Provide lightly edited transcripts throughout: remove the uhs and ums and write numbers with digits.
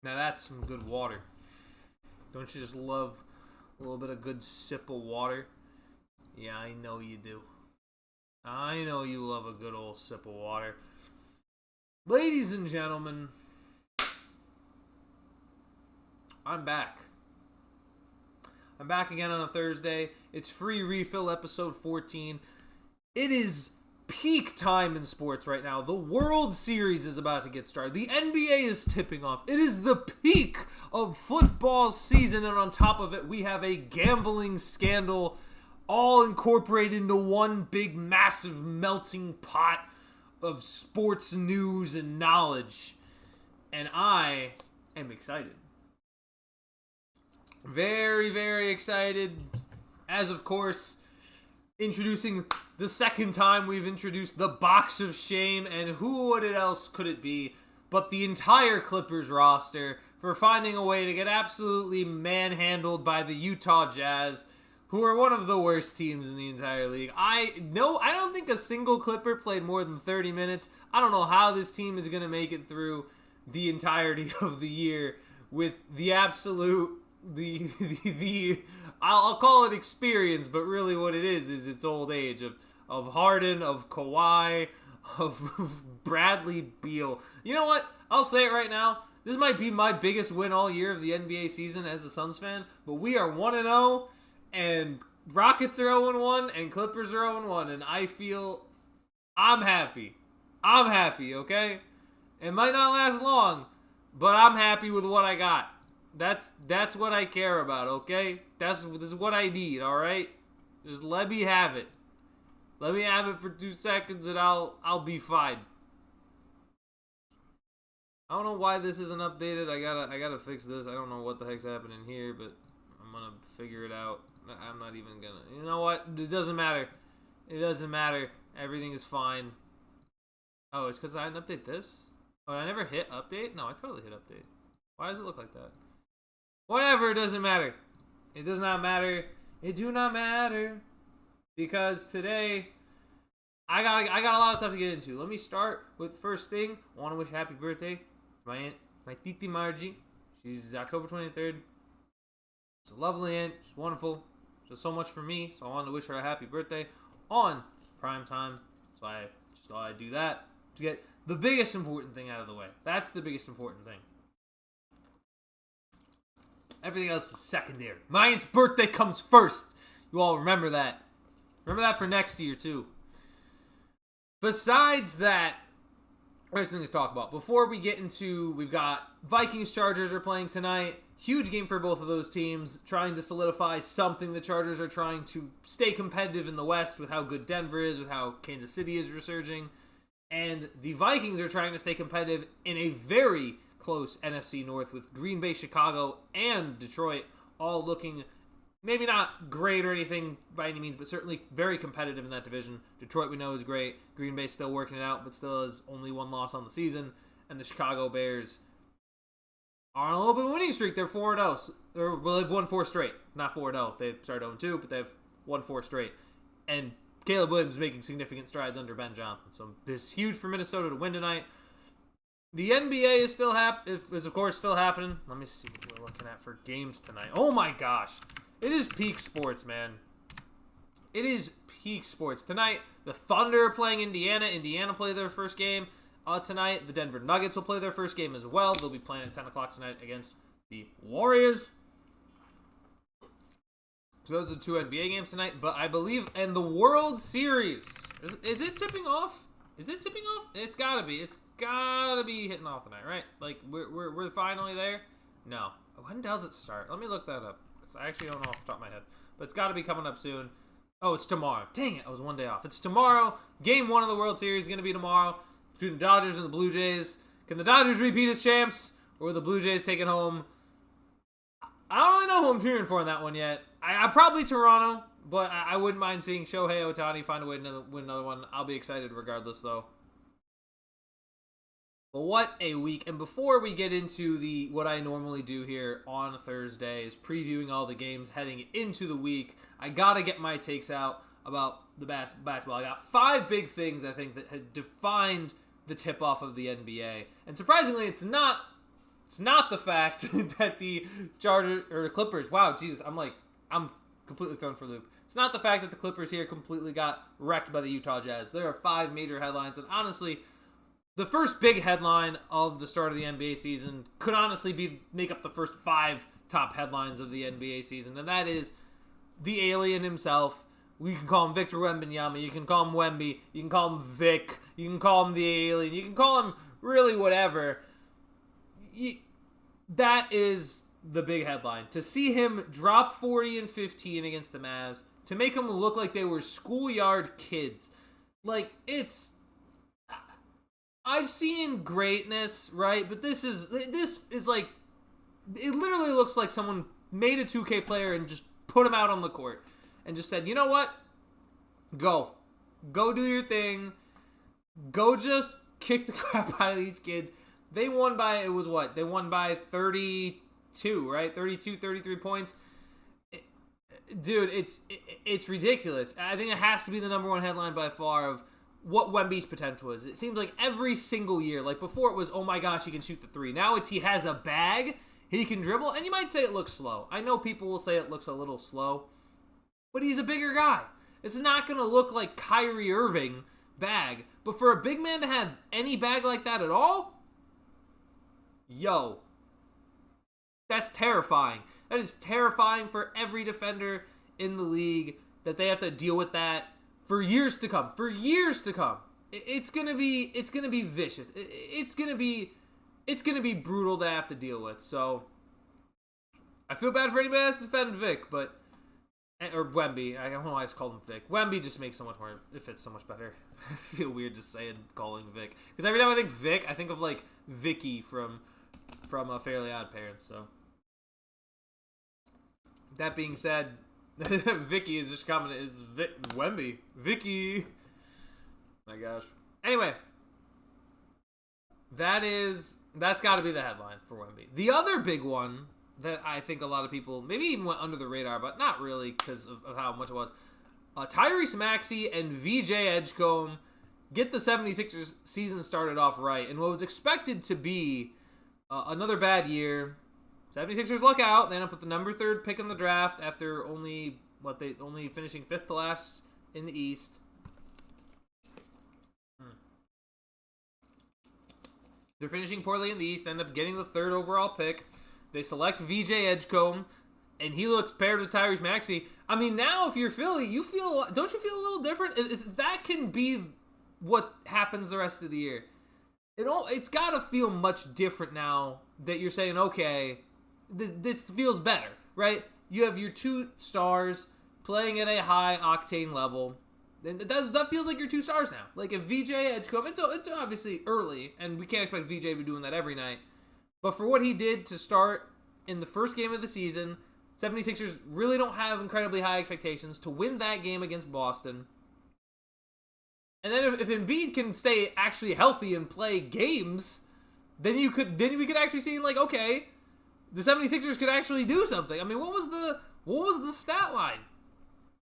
Now that's some good water. Don't you just love a little bit of good sip of water? Yeah, I know you do. I know you love a good old sip of water. Ladies and gentlemen, I'm back. I'm back again on a Thursday. It's free refill episode 14. It is peak time in sports right now. The World Series is about to get started. The NBA is tipping off. It is the peak of football season, and on top of it, we have a gambling scandal all incorporated into one big, massive, melting pot of sports news and knowledge. And I am excited. Very, very excited. As, of course, introducing the second time we've introduced the Box of Shame, and what else could it be but the entire Clippers roster for finding a way to get absolutely manhandled by the Utah Jazz, who are one of the worst teams in the entire league. I don't think a single Clipper played more than 30 minutes. I don't know how this team is going to make it through the entirety of the year with the absolute I'll call it experience, but really what it is its old age of Harden, of Kawhi, of Bradley Beal. You know what? I'll say it right now. This might be my biggest win all year of the NBA season as a Suns fan, but we are 1-0, and Rockets are 0-1, and Clippers are 0-1, and I feel I'm happy. I'm happy, okay? It might not last long, but I'm happy with what I got. That's what I care about, okay? This is what I need, all right? Just let me have it. Let me have it for 2 seconds, and I'll be fine. I don't know why this isn't updated. I gotta fix this. I don't know what the heck's happening here, but I'm gonna figure it out. I'm not even gonna. You know what? It doesn't matter. It doesn't matter. Everything is fine. Oh, it's because I didn't update this. Oh, I never hit update. No, I totally hit update. Why does it look like that? Whatever, it doesn't matter. It does not matter. It do not matter. Because today, I got a lot of stuff to get into. Let me start with first thing. I want to wish happy birthday to my aunt, my Titi Margie. She's October 23rd. She's a lovely aunt. She's wonderful. She does so much for me. So I wanted to wish her a happy birthday on prime time. So I just thought I'd do that to get the biggest important thing out of the way. That's the biggest important thing. Everything else is secondary. My aunt's birthday comes first. You all remember that. Remember that for next year, too. Besides that, there's things to talk about. Before we get into, we've got Vikings Chargers are playing tonight. Huge game for both of those teams, trying to solidify something. The Chargers are trying to stay competitive in the West with how good Denver is, with how Kansas City is resurging. And the Vikings are trying to stay competitive in a very close NFC North with Green Bay, Chicago, and Detroit all looking maybe not great or anything by any means, but certainly very competitive in that division. Detroit we know is great. Green Bay still working it out, but still has only one loss on the season. And the Chicago Bears are on a little bit of a winning streak. They're 4-0. They've won 4 straight. Not 4-0. They started 0-2, but they've won 4 straight. And Caleb Williams is making significant strides under Ben Johnson. So this is huge for Minnesota to win tonight. The NBA is still of course still happening. Let me see what we're looking at for games tonight. Oh my gosh. It is peak sports, man. It is peak sports. Tonight, the Thunder are playing Indiana. Indiana play their first game tonight. The Denver Nuggets will play their first game as well. They'll be playing at 10 o'clock tonight against the Warriors. So those are the 2 NBA games tonight. But I believe, and the World Series, is it tipping off? Is it tipping off? It's gotta be. It's gotta be hitting off tonight, right? Like, we're finally there? No. When does it start? Let me look that up. Because I actually don't know off the top of my head. But it's gotta be coming up soon. Oh, it's tomorrow. Dang it, I was one day off. It's tomorrow. Game 1 of the World Series is gonna be tomorrow. Between the Dodgers and the Blue Jays. Can the Dodgers repeat as champs? Or the Blue Jays take it home? I don't really know who I'm cheering for in that one yet. I probably Toronto. But I wouldn't mind seeing Shohei Ohtani find a way to win another one. I'll be excited regardless, though. But what a week. And before we get into what I normally do here on Thursday is previewing all the games heading into the week, I got to get my takes out about the basketball. I got 5 big things, I think, that had defined the tip-off of the NBA. And surprisingly, it's not It's not the fact that the Chargers or the Clippers. Wow, Jesus, I'm completely thrown for a loop. It's not the fact that the Clippers here completely got wrecked by the Utah Jazz. There are 5 major headlines, and honestly, the first big headline of the start of the NBA season could honestly make up the first 5 top headlines of the NBA season, and that is the alien himself. We can call him Victor Wembanyama. You can call him Wemby. You can call him Vic. You can call him the alien. You can call him really whatever. That is the big headline. To see him drop 40 and 15 against the Mavs, to make them look like they were schoolyard kids. Like, I've seen greatness, right? But this is like, it literally looks like someone made a 2K player and just put him out on the court and just said, you know what? Go do your thing. Go just kick the crap out of these kids. They won by, it was what? They won by 32, right? 32, 33 points. Dude, it's ridiculous. I think it has to be the number one headline by far of what Wemby's potential is. It seems like every single year, like before it was, oh my gosh, he can shoot the 3. Now it's he has a bag, he can dribble, and you might say it looks slow. I know people will say it looks a little slow, but he's a bigger guy. It's not going to look like Kyrie Irving bag, but for a big man to have any bag like that at all, yo, that's terrifying. That is terrifying for every defender in the league that they have to deal with that for years to come. For years to come. It's gonna be vicious. It's gonna be brutal to have to deal with. So I feel bad for anybody that's defending Vic, or Wemby. I don't know why I just called him Vic. Wemby just makes so much more. It fits so much better. I feel weird just calling Vic, because every time I think Vic, I think of like Vicky from Fairly Odd Parents. So that being said, Vicky is just coming. Is Wemby Vicky? My gosh. Anyway, that's got to be the headline for Wemby. The other big one that I think a lot of people maybe even went under the radar, but not really because of how much it was. Tyrese Maxey and VJ Edgecombe get the 76ers season started off right, and what was expected to be another bad year. 76ers look out. They end up with the number 3 pick in the draft after only finishing 5th to last in the East. They're finishing poorly in the East. End up getting the 3rd overall pick. They select VJ Edgecombe, and he looks paired with Tyrese Maxey. I mean, now if you're Philly, don't you feel a little different? If that can be what happens the rest of the year, it's got to feel much different now that you're saying, okay, this feels better, right? You have your 2 stars playing at a high octane level. And that feels like your 2 stars now. Like if VJ Edgecombe, it's obviously early, and we can't expect VJ to be doing that every night. But for what he did to start in the first game of the season, 76ers really don't have incredibly high expectations to win that game against Boston. And then if Embiid can stay actually healthy and play games, then we could actually see, like, okay, the 76ers could actually do something. I mean, what was the stat line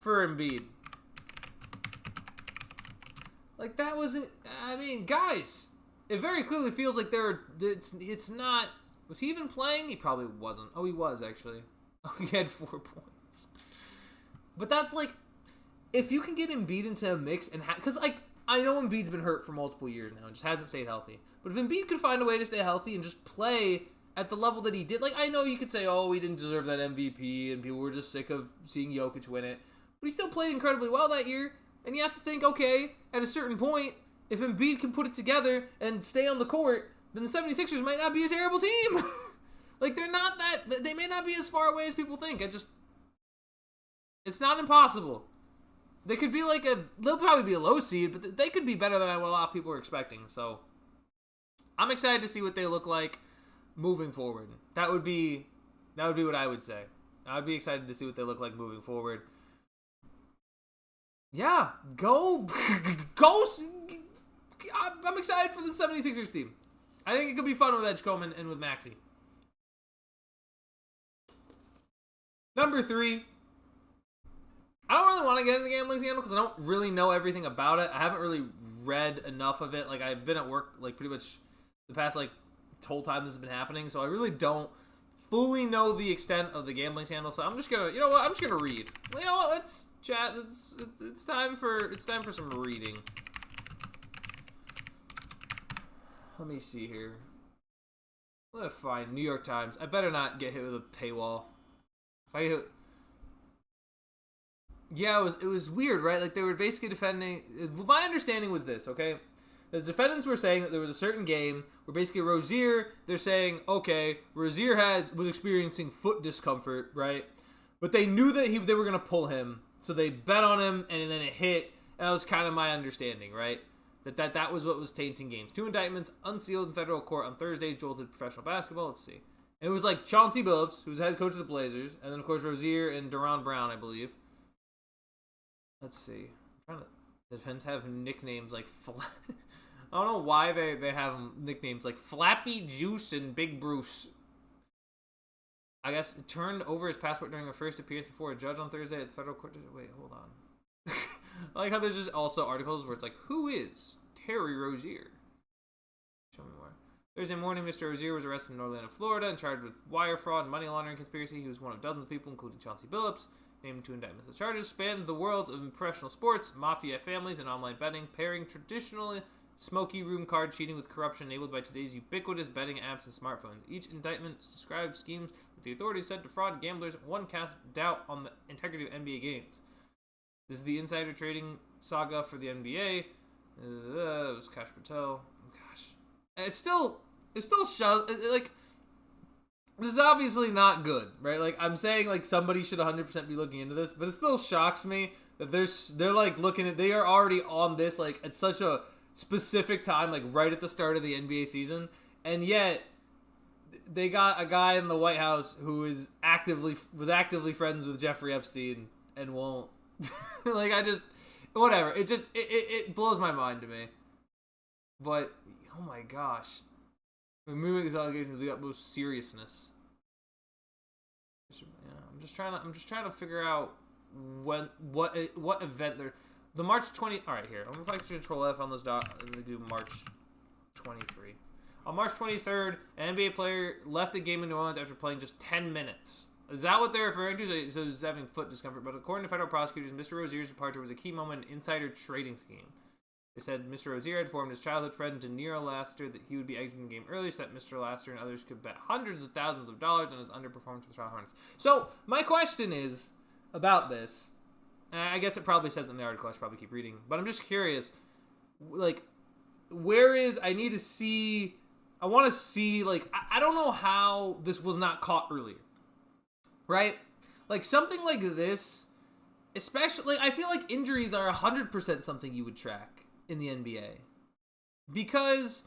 for Embiid? Like, that wasn't, I mean, guys, it very clearly feels like it's not, was he even playing? He probably wasn't. Oh, he was, actually. Oh, he had 4 points. But that's like, if you can get Embiid into a mix and because I know Embiid's been hurt for multiple years now and just hasn't stayed healthy. But if Embiid could find a way to stay healthy and just play at the level that he did, like, I know you could say, oh, he didn't deserve that MVP and people were just sick of seeing Jokic win it. But he still played incredibly well that year. And you have to think, okay, at a certain point, if Embiid can put it together and stay on the court, then the 76ers might not be a terrible team. Like, they may not be as far away as people think. It's not impossible. They could be they'll probably be a low seed, but they could be better than what a lot of people are expecting. So, I'm excited to see what they look like moving forward. That would be what I would say. I would be excited to see what they look like moving forward. Yeah, go. I'm excited for the 76ers team. I think it could be fun with Edgecombe and with Maxey. Number 3. I don't really want to get into the gambling scandal because I don't really know everything about it. I haven't really read enough of it. Like, I've been at work, like, pretty much the past, like, whole time this has been happening, so I really don't fully know the extent of the gambling scandal. So I'm just gonna, you know what? I'm just gonna read. You know what? Let's chat. It's time for some reading. Let me see here. Let's find New York Times. I better not get hit with a paywall. If I get... Yeah, it was weird, right? Like, they were basically defending... My understanding was this, okay? The defendants were saying that there was a certain game where basically Rozier, they're saying, okay, Rozier was experiencing foot discomfort, right? But they knew that they were going to pull him, so they bet on him, and then it hit. And that was kind of my understanding, right? That was what was tainting games. 2 indictments unsealed in federal court on Thursday jolted professional basketball. Let's see. And it was like Chauncey Billups, who's head coach of the Blazers, and then, of course, Rozier and Deron Brown, I believe. Let's see. The defense have nicknames like... I don't know why they have nicknames like Flappy Juice and Big Bruce. I guess it turned over his passport during a first appearance before a judge on Thursday at the federal court. Wait, hold on. I like how there's just also articles where it's like, who is Terry Rozier? Show me more. Thursday morning, Mr. Rozier was arrested in Orlando, Florida, and charged with wire fraud and money laundering conspiracy. He was one of dozens of people, including Chauncey Billups, named 2 indictments. The charges spanned the worlds of professional sports, mafia families, and online betting, pairing traditionally smoky room card cheating with corruption enabled by today's ubiquitous betting apps and smartphones. Each indictment describes schemes that the authorities said defraud gamblers. One cast doubt on the integrity of NBA games. This is the insider trading saga for the NBA. It was Kash Patel. Gosh, it's still like, this is obviously not good, right? Like, I'm saying, like, somebody should 100% be looking into this, but it still shocks me that they're like looking at, they are already on this, like, at such a specific time, like right at the start of the NBA season, and yet they got a guy in the White House who was actively friends with Jeffrey Epstein and won't like, I just, whatever, it blows my mind to me. But oh my gosh, we're moving these allegations with the utmost seriousness. Yeah, I'm just trying to figure out what event they're... The March 20... All right, here. I'm going to Control F on this dot and do March 23. On March 23rd, an NBA player left the game in New Orleans after playing just 10 minutes. Is that what they're referring to? So he's having foot discomfort. But according to federal prosecutors, Mr. Rozier's departure was a key moment in insider trading scheme. They said Mr. Rozier had informed his childhood friend Deniro Laster that he would be exiting the game early so that Mr. Laster and others could bet hundreds of thousands of dollars on his underperformance with Charlotte Hornets. So my question is about this... I guess it probably says in the article. I should probably keep reading. But I'm just curious, like, where is... I want to see, like, I don't know how this was not caught earlier. Right? Like, something like this, especially... Like, I feel like injuries are 100% something you would track in the NBA. Because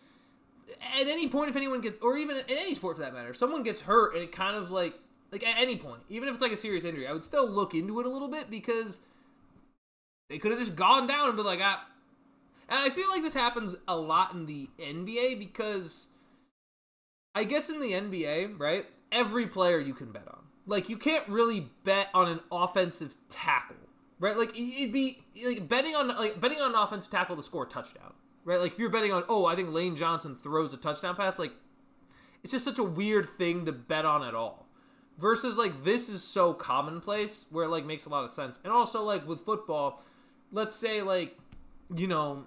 at any point, if anyone gets... Or even in any sport, for that matter, if someone gets hurt and it kind of, like at any point, even if it's like a serious injury, I would still look into it a little bit because... They could have just gone down and been like, ah. And I feel like this happens a lot in the NBA because I guess in the NBA, right, every player you can bet on. Like, you can't really bet on an offensive tackle, right? Like, it'd be like betting on an offensive tackle to score a touchdown, right? Like, if you're betting on, I think Lane Johnson throws a touchdown pass, like, it's just such a weird thing to bet on at all. Versus, like, this is so commonplace where it, like, makes a lot of sense. And also, like, with football... Let's say, like, you know,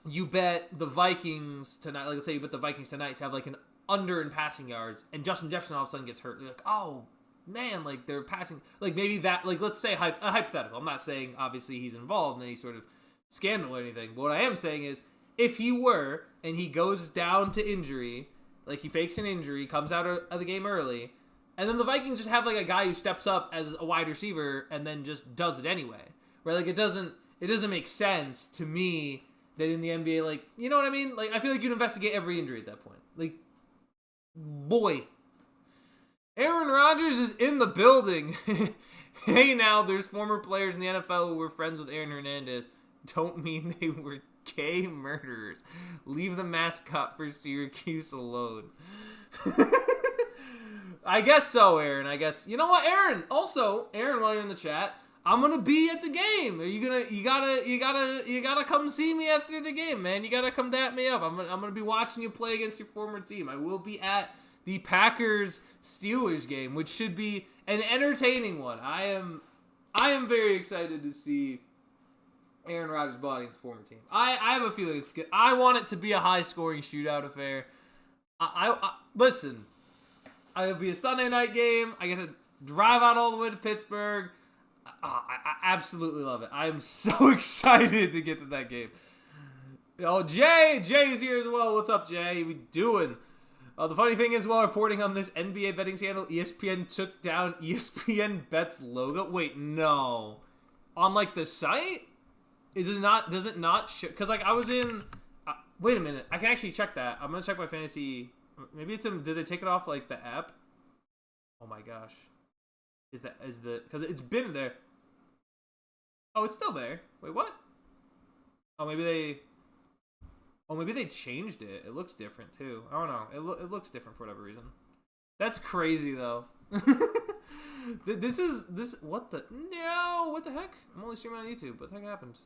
you bet the Vikings tonight. Like, let's say you bet the Vikings tonight to have, like, an under in passing yards, and Justin Jefferson all of a sudden gets hurt. You're like, oh, man, like, they're passing. Like, maybe that, like, let's say a hypothetical. I'm not saying, obviously, he's involved in any sort of scandal or anything. But what I am saying is, if he were, and he goes down to injury, like, he fakes an injury, comes out of the game early, and then the Vikings just have, like, a guy who steps up as a wide receiver and then just does it anyway. Right, like, it doesn't make sense to me that in the NBA, like, you know what I mean? Like, I feel like you'd investigate every injury at that point. Like, boy. Aaron Rodgers is in the building. Hey, now, there's former players in the NFL who were friends with Aaron Hernandez. Don't mean they were gay murderers. Leave the mascot for Syracuse alone. I guess so, Aaron. I guess. You know what, Aaron? Also, Aaron, while you're in the chat... I'm gonna be at the game. Are you gonna? You gotta come see me after the game, man. You gotta come dap me up. I'm gonna be watching you play against your former team. I will be at the Packers Steelers game, which should be an entertaining one. I am very excited to see Aaron Rodgers ball against his former team. I have a feeling it's good. I want it to be a high scoring shootout affair. I listen. It'll be a Sunday night game. I get to drive out all the way to Pittsburgh. I absolutely love it. I am so excited to get to that game. Oh, Jay is here as well. What's up, Jay? We doing? The funny thing is, while reporting on this NBA betting scandal, ESPN took down ESPN Bet's logo. Wait, no. On like the site? Does it not show? Because like I was in. Wait a minute. I can actually check that. I'm gonna check my fantasy. Maybe it's did they take it off like the app? Oh my gosh. Because it's been there. Oh, it's still there. Wait, what? Oh, maybe they changed it. It looks different too. I don't know. It looks different for whatever reason. That's crazy though. What the heck? I'm only streaming on YouTube. What the heck happened?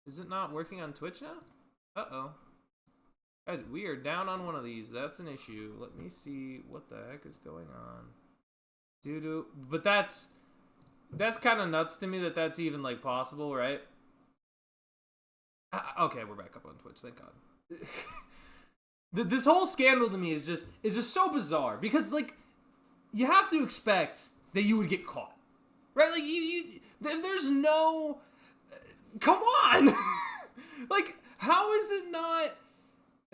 Is it not working on Twitch now? Uh-oh. Guys, we are down on one of these. That's an issue. Let me see what the heck is going on. But that's kind of nuts to me that that's even like possible, right? Okay, we're back up on Twitch. Thank God. This whole scandal to me is just so bizarre because like you have to expect that you would get caught, right? Like there's no, come on, like how is it not?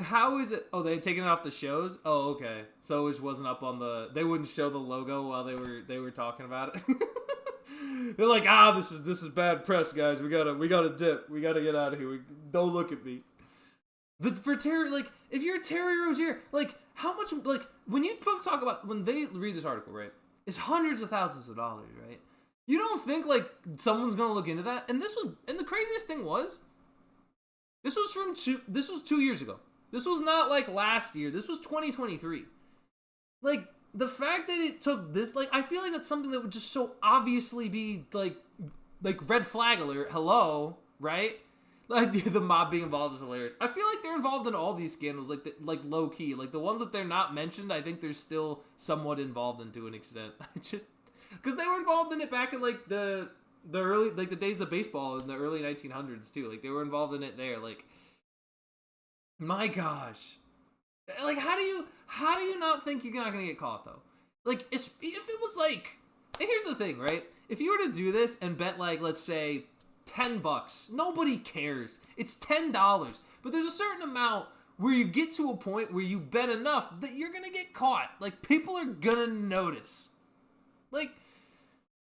How is it? Oh, they had taken it off the shows. Oh, okay. So it wasn't up on the. They wouldn't show the logo while they were talking about it. They're like, this is bad press, guys. We gotta dip. We gotta get out of here. Don't look at me. But for Terry, like, if you're Terry Rozier, like, how much, like, when you talk about when they read this article, right? It's hundreds of thousands of dollars, right? You don't think like someone's gonna look into that? And the craziest thing was, this was 2 years ago. This was not like last year. This was 2023. Like, the fact that it took this, like, I feel like that's something that would just so obviously be, like red flag alert. Hello, right? Like, the mob being involved is hilarious. I feel like they're involved in all these scandals, like low key. Like, the ones that they're not mentioned, I think they're still somewhat involved in to an extent. Because they were involved in it back in, like, the early, like, the days of baseball in the early 1900s, too. Like, they were involved in it there, like. My gosh. Like, how do you not think you're not going to get caught, though? Like, if it was like, and here's the thing, right? If you were to do this and bet, like, let's say, $10, nobody cares. It's $10. But there's a certain amount where you get to a point where you bet enough that you're going to get caught. Like, people are going to notice. Like,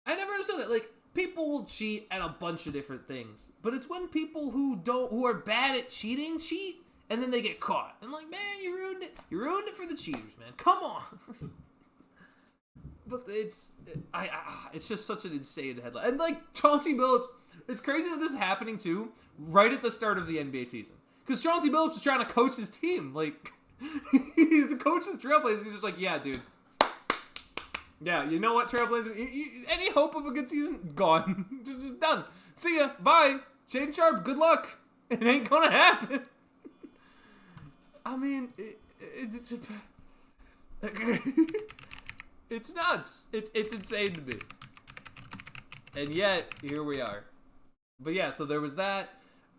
I never understood that. Like, people will cheat at a bunch of different things. But it's when people who are bad at cheating cheat. And then they get caught. And like, man, you ruined it. You ruined it for the cheaters, man. Come on. But it's just such an insane headline. And like Chauncey Billups, it's crazy that this is happening too, right at the start of the NBA season. Because Chauncey Billups is trying to coach his team. Like, he's the coach of the Trailblazers. He's just like, yeah, dude. Yeah, you know what, Trailblazers? Any hope of a good season? Gone. just done. See ya. Bye. Shane Sharp, good luck. It ain't gonna happen. I mean, it's nuts. It's insane to me. And yet, here we are. But yeah, so there was that.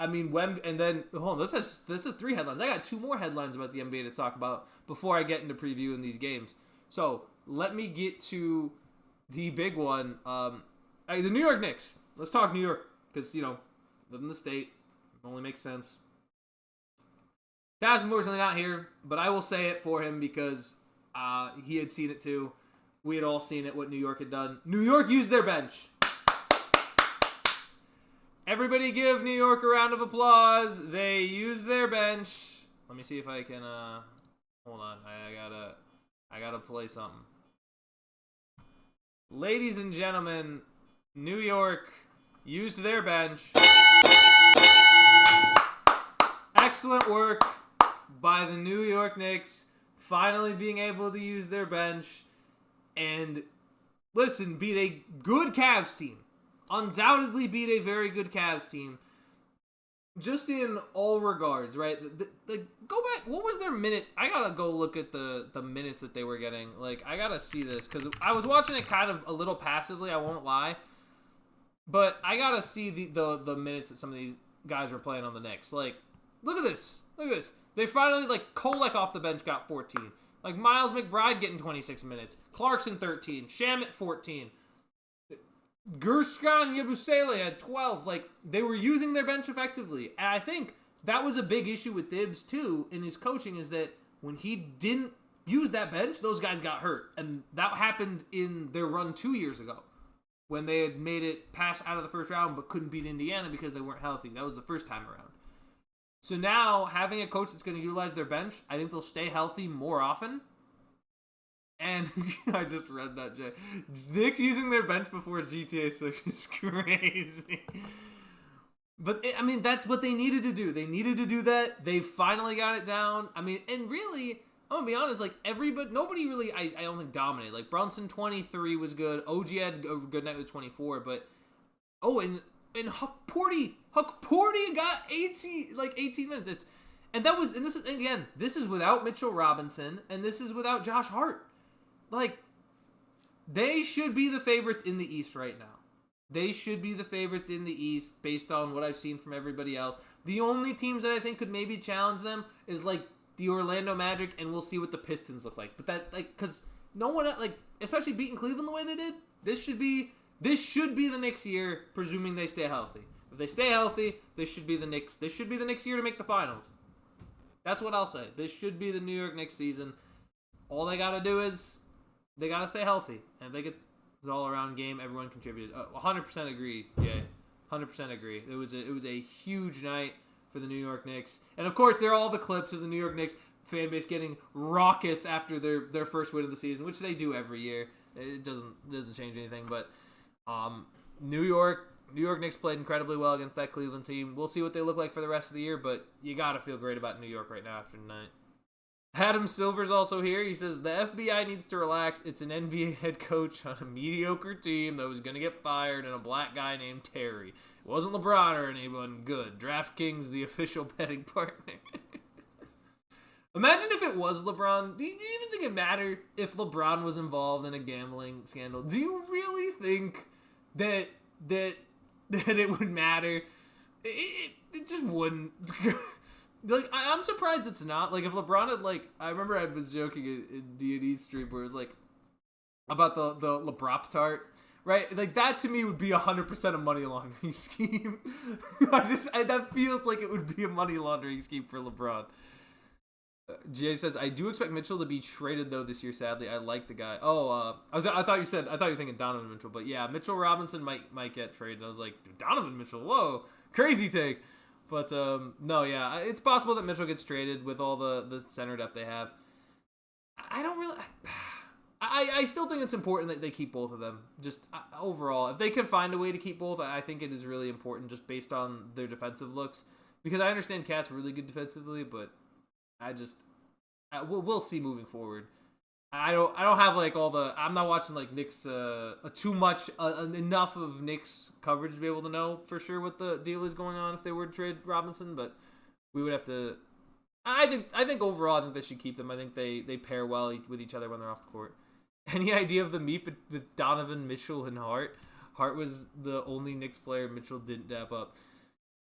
I mean, and then, hold on, that's 3 headlines. I got 2 more headlines about the NBA to talk about before I get into previewing these games. So, let me get to the big one. The New York Knicks. Let's talk New York. Because, live in the state. It only makes sense. That's unfortunately not here, but I will say it for him because he had seen it too. We had all seen it, what New York had done. New York used their bench. Everybody give New York a round of applause. They used their bench. Let me see if I can, hold on. I gotta play something. Ladies and gentlemen, New York used their bench. Excellent work by the New York Knicks, finally being able to use their bench and, listen, beat a good Cavs team. undoubtedly beat a very good Cavs team. Just in all regards, right? Go back. What was their minute? I gotta go look at the minutes that they were getting. Like, I gotta see this because I was watching it kind of a little passively. I won't lie, but I gotta see the minutes that some of these guys were playing on the Knicks. Like, look at this. Look at this. They finally, like, Kolek off the bench got 14. Like, Miles McBride getting 26 minutes. Clarkson 13. Shamet 14. Gershon Yabusele had 12. Like, they were using their bench effectively. And I think that was a big issue with Thibs, too, in his coaching, is that when he didn't use that bench, those guys got hurt. And that happened in their run 2 years ago when they had made it past out of the first round but couldn't beat Indiana because they weren't healthy. That was the first time around. So now, having a coach that's going to utilize their bench, I think they'll stay healthy more often. And I just read that, Jay. Knicks using their bench before GTA 6 is crazy. But, I mean, that's what they needed to do. They needed to do that. They finally got it down. I mean, and really, I'm going to be honest, like, nobody really, I don't think, dominated. Like, Brunson, 23 was good. OG had a good night with 24, but, and Huck Porty got 18 minutes. This is without Mitchell Robinson, and this is without Josh Hart. Like, they should be the favorites in the East right now. They should be the favorites in the East based on what I've seen from everybody else. The only teams that I think could maybe challenge them is, like, the Orlando Magic, and we'll see what the Pistons look like. But that, like, because no one, like, especially beating Cleveland the way they did, this should be the Knicks year, presuming they stay healthy. If they stay healthy, this should be the Knicks year to make the finals. That's what I'll say. This should be the New York Knicks season. All they got to do is they got to stay healthy. And if they get this all-around game, everyone contributed. 100% agree, Jay. 100% agree. It was a huge night for the New York Knicks. And, of course, there are all the clips of the New York Knicks fan base getting raucous after their first win of the season, which they do every year. It doesn't change anything. But New York Knicks played incredibly well against that Cleveland team. We'll see what they look like for the rest of the year, but you got to feel great about New York right now after tonight. Adam Silver's also here. He says, the FBI needs to relax. It's an NBA head coach on a mediocre team that was going to get fired and a black guy named Terry. It wasn't LeBron or anyone good. DraftKings, the official betting partner. Imagine if it was LeBron. Do you even think it mattered if LeBron was involved in a gambling scandal? Do you really think that it would matter? It just wouldn't. Like, I'm surprised it's not. Like, if LeBron had, like, I remember I was joking in D&E's stream where it was, like, about the LeBron tart, right? Like, that to me would be 100% a money laundering scheme. That feels like it would be a money laundering scheme for LeBron. Jay says, I do expect Mitchell to be traded, though, this year, sadly. I like the guy. I thought you were thinking Donovan Mitchell, but yeah, Mitchell Robinson might get traded. I was like, Donovan Mitchell, whoa, crazy take. But, no, yeah, it's possible that Mitchell gets traded with all the center depth they have. I still think it's important that they keep both of them. Just overall, if they can find a way to keep both, I think it is really important just based on their defensive looks. Because I understand Cat's really good defensively, but we'll see moving forward. I don't have like I'm not watching like Knicks too much enough of Knicks coverage to be able to know for sure what the deal is going on if they were to trade Robinson, but we would have to. I think overall I think they should keep them. I think they pair well with each other when they're off the court. Any idea of the meet with Donovan, Mitchell, and Hart? Hart was the only Knicks player Mitchell didn't dap up.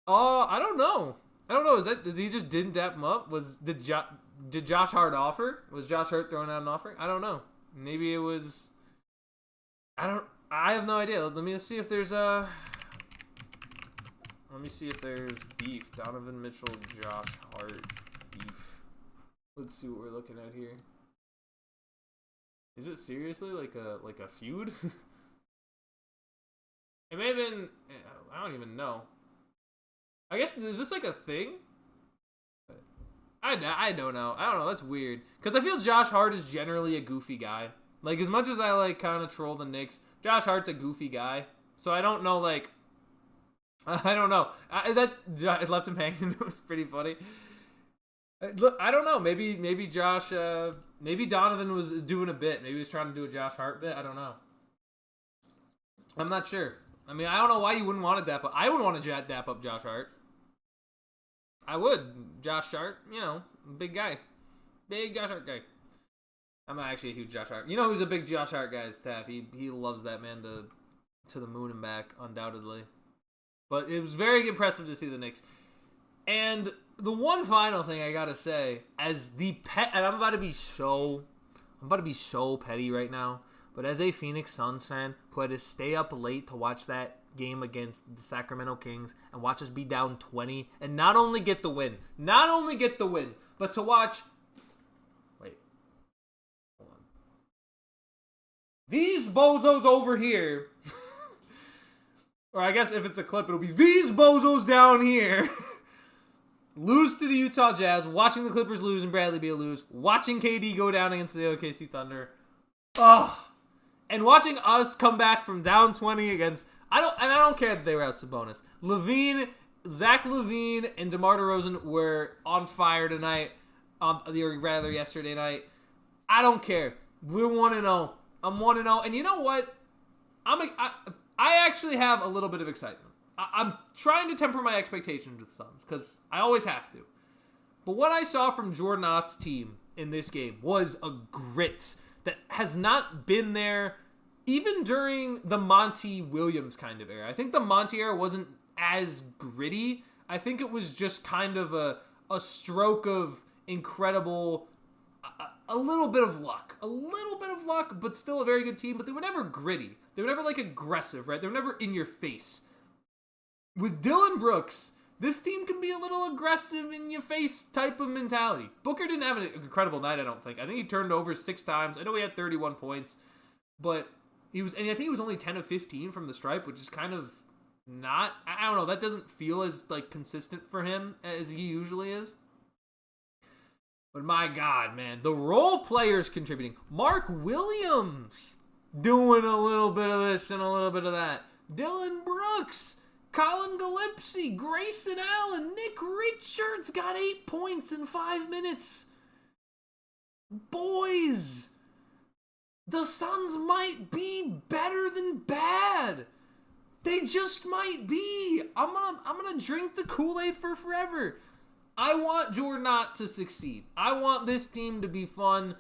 I don't know. Did he just didn't dap him up? Did Josh Hart offer? Was Josh Hart throwing out an offer? I don't know. Maybe it was. I have no idea. Let me see if there's beef. Donovan Mitchell, Josh Hart beef. Let's see what we're looking at here. Is it seriously like a feud? It may have been. I don't even know. I guess, is this like a thing? I don't know. I don't know. That's weird. Because I feel Josh Hart is generally a goofy guy. Like, as much as I, like, kind of troll the Knicks, Josh Hart's a goofy guy. So I don't know, like... I don't know. It left him hanging. It was pretty funny. Look, I don't know. Maybe Josh... maybe Donovan was doing a bit. Maybe he was trying to do a Josh Hart bit. I don't know. I'm not sure. I mean, I don't know why you wouldn't want to dap up. I would want to dap up Josh Hart. I would. Josh Hart, big guy. Big Josh Hart guy. I'm not actually a huge Josh Hart. You know who's a big Josh Hart guy is Taff. He loves that man to the moon and back, undoubtedly. But it was very impressive to see the Knicks. And the one final thing I gotta say, as the pet, and I'm about to be so petty right now, but as a Phoenix Suns fan who had to stay up late to watch that game against the Sacramento Kings and watch us be down 20 and not only get the win, but to watch. Wait, hold on. These bozos over here, or I guess if it's a clip, it'll be these bozos down here. Lose to the Utah Jazz, watching the Clippers lose and Bradley Beal lose, watching KD go down against the OKC Thunder. Ugh. And watching us come back from down 20 against... I don't care that they were out Sabonis. Zach LaVine, and DeMar DeRozan were on fire tonight, or rather yesterday night. I don't care. We're 1-0. I'm 1-0. And you know what? I actually have a little bit of excitement. I'm trying to temper my expectations with the Suns, because I always have to. But what I saw from Jordan Ott's team in this game was a grit that has not been there even during the Monty Williams kind of era. I think the Monty era wasn't as gritty. I think it was just kind of a stroke of incredible, a little bit of luck, but still a very good team. But they were never gritty. They were never aggressive, right? They were never in your face. With Dylan Brooks, this team can be a little aggressive in your face type of mentality. Booker didn't have an incredible night, I don't think. I think he turned over 6 times. I know he had 31 points, but I think he was only 10 of 15 from the stripe, which is kind of not, I don't know, that doesn't feel as consistent for him as he usually is. But my God, man, the role players contributing. Mark Williams doing a little bit of this and a little bit of that. Dylan Brooks, Colin Gillespie, Grayson Allen, Nick Richards got 8 points in 5 minutes. Boys, the Suns might be better than bad. They just might be. I'm gonna drink the Kool-Aid for forever. I want Jordan Ott to succeed. I want this team to be fun.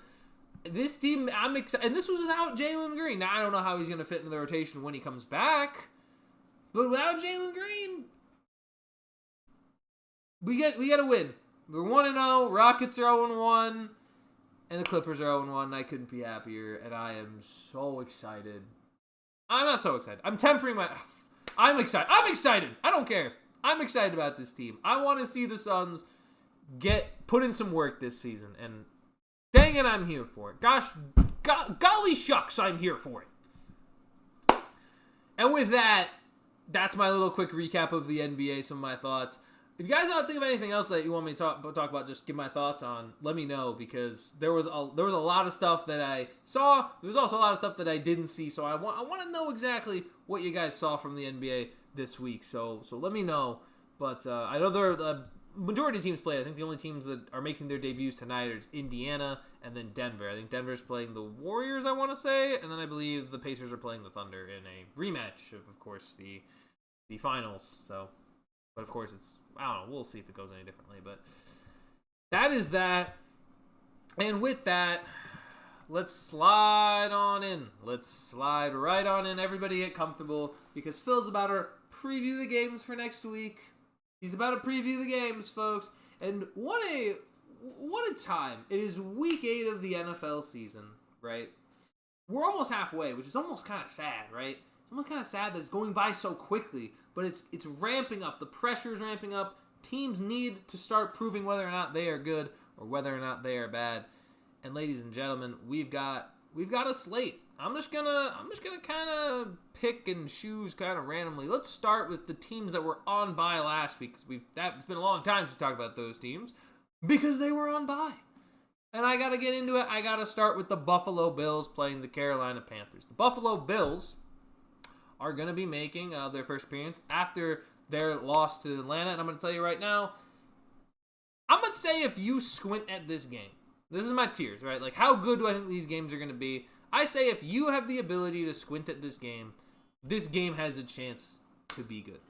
This team, I'm excited. And this was without Jalen Green. Now, I don't know how he's going to fit into the rotation when he comes back. But without Jalen Green, we got to win. We're 1-0. Rockets are 0-1. And the Clippers are 0-1. And I couldn't be happier. And I am so excited. I'm not so excited. I'm tempering my... I'm excited. I'm excited. I don't care. I'm excited about this team. I want to see the Suns put in some work this season. And dang it, I'm here for it. Golly shucks, I'm here for it. And with that, that's my little quick recap of the NBA, some of my thoughts. If you guys don't think of anything else that you want me to talk about, just give my thoughts on, let me know, because there was a lot of stuff that I saw. There was also a lot of stuff that I didn't see, so I want to know exactly what you guys saw from the NBA this week. So let me know. But I know the majority of teams play. I think the only teams that are making their debuts tonight are Indiana and then Denver. I think Denver's playing the Warriors, I want to say, and then I believe the Pacers are playing the Thunder in a rematch of course, the finals. So, but of course, I don't know. We'll see if it goes any differently. But that is that. And with that, let's slide on in. Let's slide right on in. Everybody get comfortable, because Phil's about to preview the games for next week. He's about to preview the games, folks. And what a time. It is week 8 of the NFL season, right? We're almost halfway, which is almost kind of sad, right? It's almost kind of sad that it's going by so quickly, but it's ramping up. The pressure is ramping up. Teams need to start proving whether or not they are good or whether or not they are bad. And ladies and gentlemen, we've got a slate. I'm just gonna kind of pick and choose kind of randomly. Let's start with the teams that were on bye last week, because it's been a long time since we talked about those teams, because they were on bye. And I gotta get into it. I gotta start with the Buffalo Bills playing the Carolina Panthers. The Buffalo Bills are gonna be making their first appearance after their loss to Atlanta, and I'm gonna tell you right now, I'm gonna say if you squint at this game, this is my tiers, right? Like, how good do I think these games are gonna be? I say if you have the ability to squint at this game, this game has a chance to be good,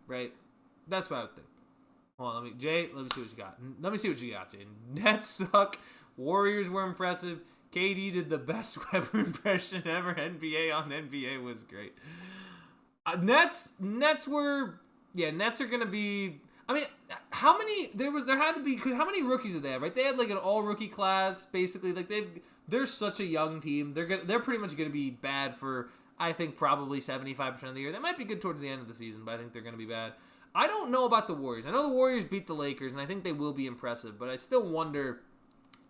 right? That's what I would think. Hold on, let me see what you got. Let me see what you got, Jay. Nets suck. Warriors were impressive. KD did the best Weber impression ever. NBA on NBA was great. Nets are gonna be. I mean, how many? There had to be. Cause how many rookies did they have? Right, they had like an all rookie class, basically. Like they're such a young team. They're pretty much gonna be bad for, I think, probably 75% of the year. They might be good towards the end of the season, but I think they're gonna be bad. I don't know about the Warriors. I know the Warriors beat the Lakers, and I think they will be impressive, but I still wonder,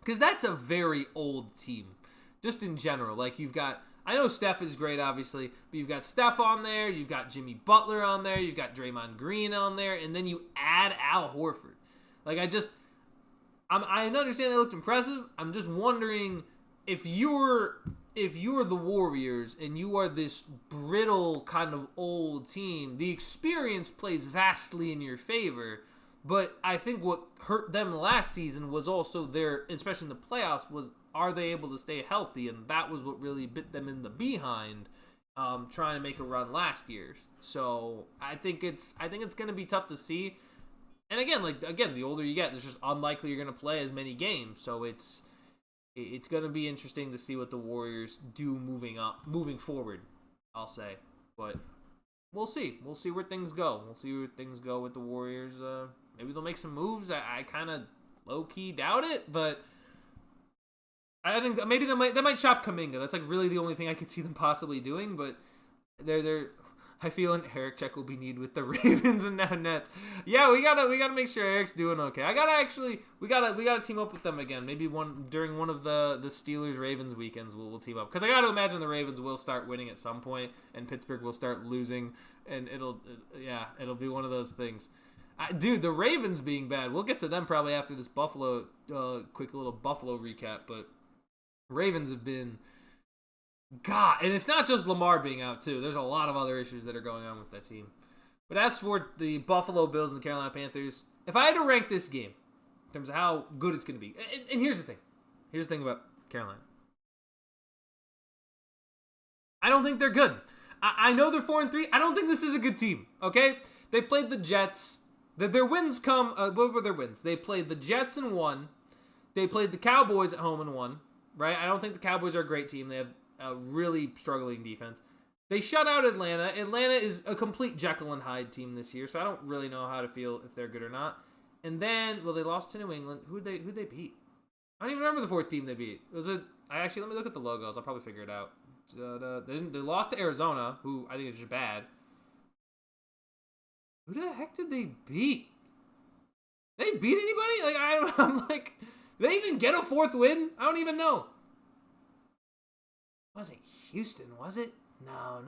because that's a very old team, just in general. Like, you've got, I know Steph is great, obviously, but you've got Steph on there, you've got Jimmy Butler on there, you've got Draymond Green on there, and then you add Al Horford. Like, I understand they looked impressive. I'm just wondering, if you're the Warriors and you are this brittle kind of old team, the experience plays vastly in your favor. But I think what hurt them last season was also especially in the playoffs, was are they able to stay healthy? And that was what really bit them in the behind, trying to make a run last year. So I think it's going to be tough to see. And again, the older you get, it's just unlikely you're going to play as many games. So it's going to be interesting to see what the Warriors do moving forward, I'll say. But we'll see. We'll see where things go. We'll see where things go with the Warriors. Maybe they'll make some moves. I kind of low-key doubt it, but I think maybe they might chop Kuminga. That's like really the only thing I could see them possibly doing, but I feel an Eric check will be needed with the Ravens and now Nets. Yeah, we gotta make sure Eric's doing okay. We gotta team up with them again. Maybe during one of the Steelers Ravens weekends we'll team up, because I gotta imagine the Ravens will start winning at some point and Pittsburgh will start losing, and it'll be one of those things. Dude, the Ravens being bad. We'll get to them probably after this Buffalo quick little Buffalo recap, but Ravens have been. God, and it's not just Lamar being out, too. There's a lot of other issues that are going on with that team. But as for the Buffalo Bills and the Carolina Panthers, if I had to rank this game in terms of how good it's going to be, and here's the thing. Here's the thing about Carolina. I don't think they're good. I know they're 4-3. I don't think this is a good team, okay? They played the Jets. Their wins come, what were their wins? They played the Jets and won. They played the Cowboys at home and won, right? I don't think the Cowboys are a great team. They have a really struggling defense. They shut out Atlanta. Atlanta is a complete Jekyll and Hyde team this year, so I don't really know how to feel if they're good or not. And then, they lost to New England. Who'd they beat? I don't even remember the fourth team they beat. Let me look at the logos. I'll probably figure it out. They lost to Arizona, who I think is just bad. Who the heck did they beat? They beat anybody? I'm like, did they even get a fourth win? I don't even know. Wasn't Houston, was it? No.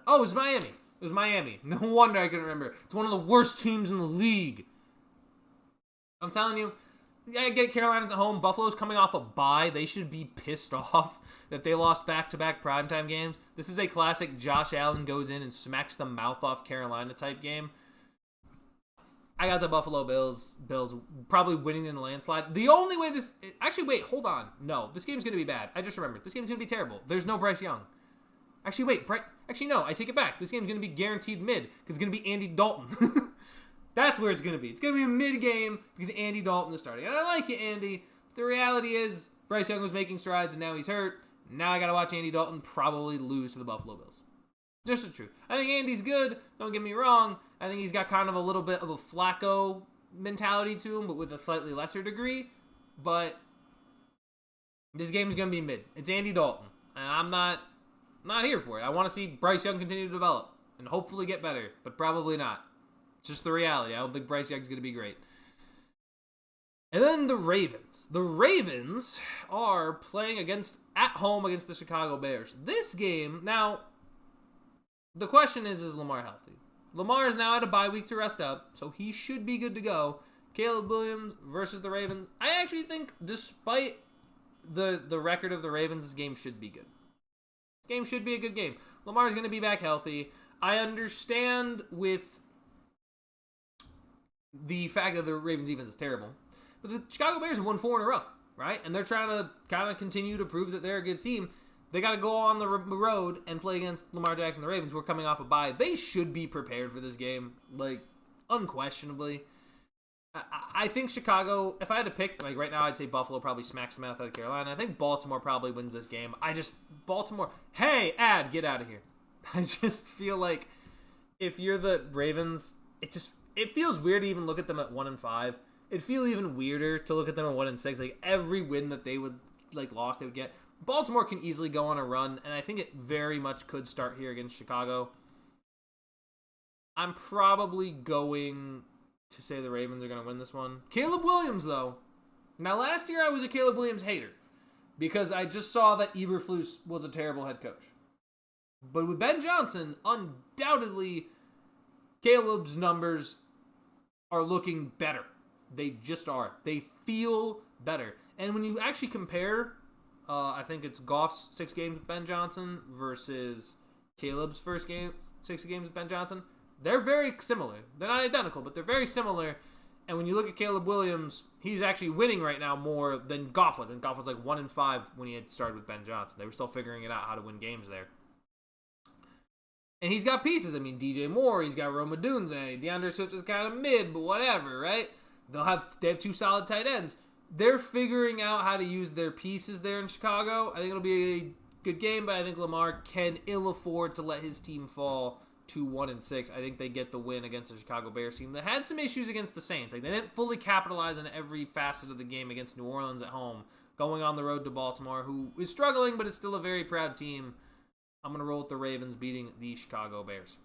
Oh, it was Miami. No wonder I couldn't remember. It's one of the worst teams in the league. I'm telling you, I get Carolina's at home. Buffalo's coming off a bye. They should be pissed off that they lost back-to-back primetime games. This is a classic Josh Allen goes in and smacks the mouth off Carolina type game. I got the Buffalo Bills probably winning in the landslide. The only way this... Actually, wait, hold on. No, this game's going to be bad. I just remembered. This game's going to be terrible. There's no Bryce Young. Actually, wait. Actually, no, I take it back. This game's going to be guaranteed mid, because it's going to be Andy Dalton. That's where it's going to be. It's going to be a mid-game because Andy Dalton is starting. And I like you, Andy. But the reality is Bryce Young was making strides, and now he's hurt. Now I got to watch Andy Dalton probably lose to the Buffalo Bills. Just the truth. I think Andy's good. Don't get me wrong. I think he's got kind of a little bit of a Flacco mentality to him, but with a slightly lesser degree. But this game's going to be mid. It's Andy Dalton. And I'm not here for it. I want to see Bryce Young continue to develop and hopefully get better, but probably not. It's just the reality. I don't think Bryce Young's going to be great. And then the Ravens. The Ravens are playing at home against the Chicago Bears. This game, now, the question is Lamar healthy? Lamar is now at a bye week to rest up, so he should be good to go. Caleb Williams versus the Ravens. I actually think, despite the record of the Ravens, this game should be good. This game should be a good game. Lamar's going to be back healthy. I understand with the fact that the Ravens defense is terrible, but the Chicago Bears have won 4 in a row, right? And they're trying to kind of continue to prove that they're a good team. They got to go on the road and play against Lamar Jackson and the Ravens, who are coming off a bye. They should be prepared for this game, like, unquestionably. I think Chicago, if I had to pick, like, right now, I'd say Buffalo probably smacks them out of Carolina. I think Baltimore probably wins this game. Baltimore, hey, get out of here. I just feel like if you're the Ravens, it feels weird to even look at them at 1-5. It'd feel even weirder to look at them at 1-6. Like, every win that they would, like, lost, they would get. Baltimore can easily go on a run, and I think it very much could start here against Chicago. I'm probably going to say the Ravens are going to win this one. Caleb Williams, though. Now, last year I was a Caleb Williams hater because I just saw that Eberflus was a terrible head coach. But with Ben Johnson, undoubtedly, Caleb's numbers are looking better. They just are. They feel better. And when you actually compare, I think it's Goff's 6 games with Ben Johnson versus Caleb's 6 games with Ben Johnson, they're very similar. They're not identical, but they're very similar. And when you look at Caleb Williams, he's actually winning right now more than Goff was. And Goff was like 1-5 when he had started with Ben Johnson. They were still figuring it out how to win games there. And he's got pieces. I mean, DJ Moore, he's got Rome Odunze. DeAndre Swift is kind of mid, but whatever, right? They have 2 solid tight ends. They're figuring out how to use their pieces there in Chicago. I think it'll be a good game, but I think Lamar can ill afford to let his team fall to 1-6. I think they get the win against the Chicago Bears team that had some issues against the Saints. Like, they didn't fully capitalize on every facet of the game against New Orleans at home, going on the road to Baltimore, who is struggling, but is still a very proud team. I'm going to roll with the Ravens beating the Chicago Bears.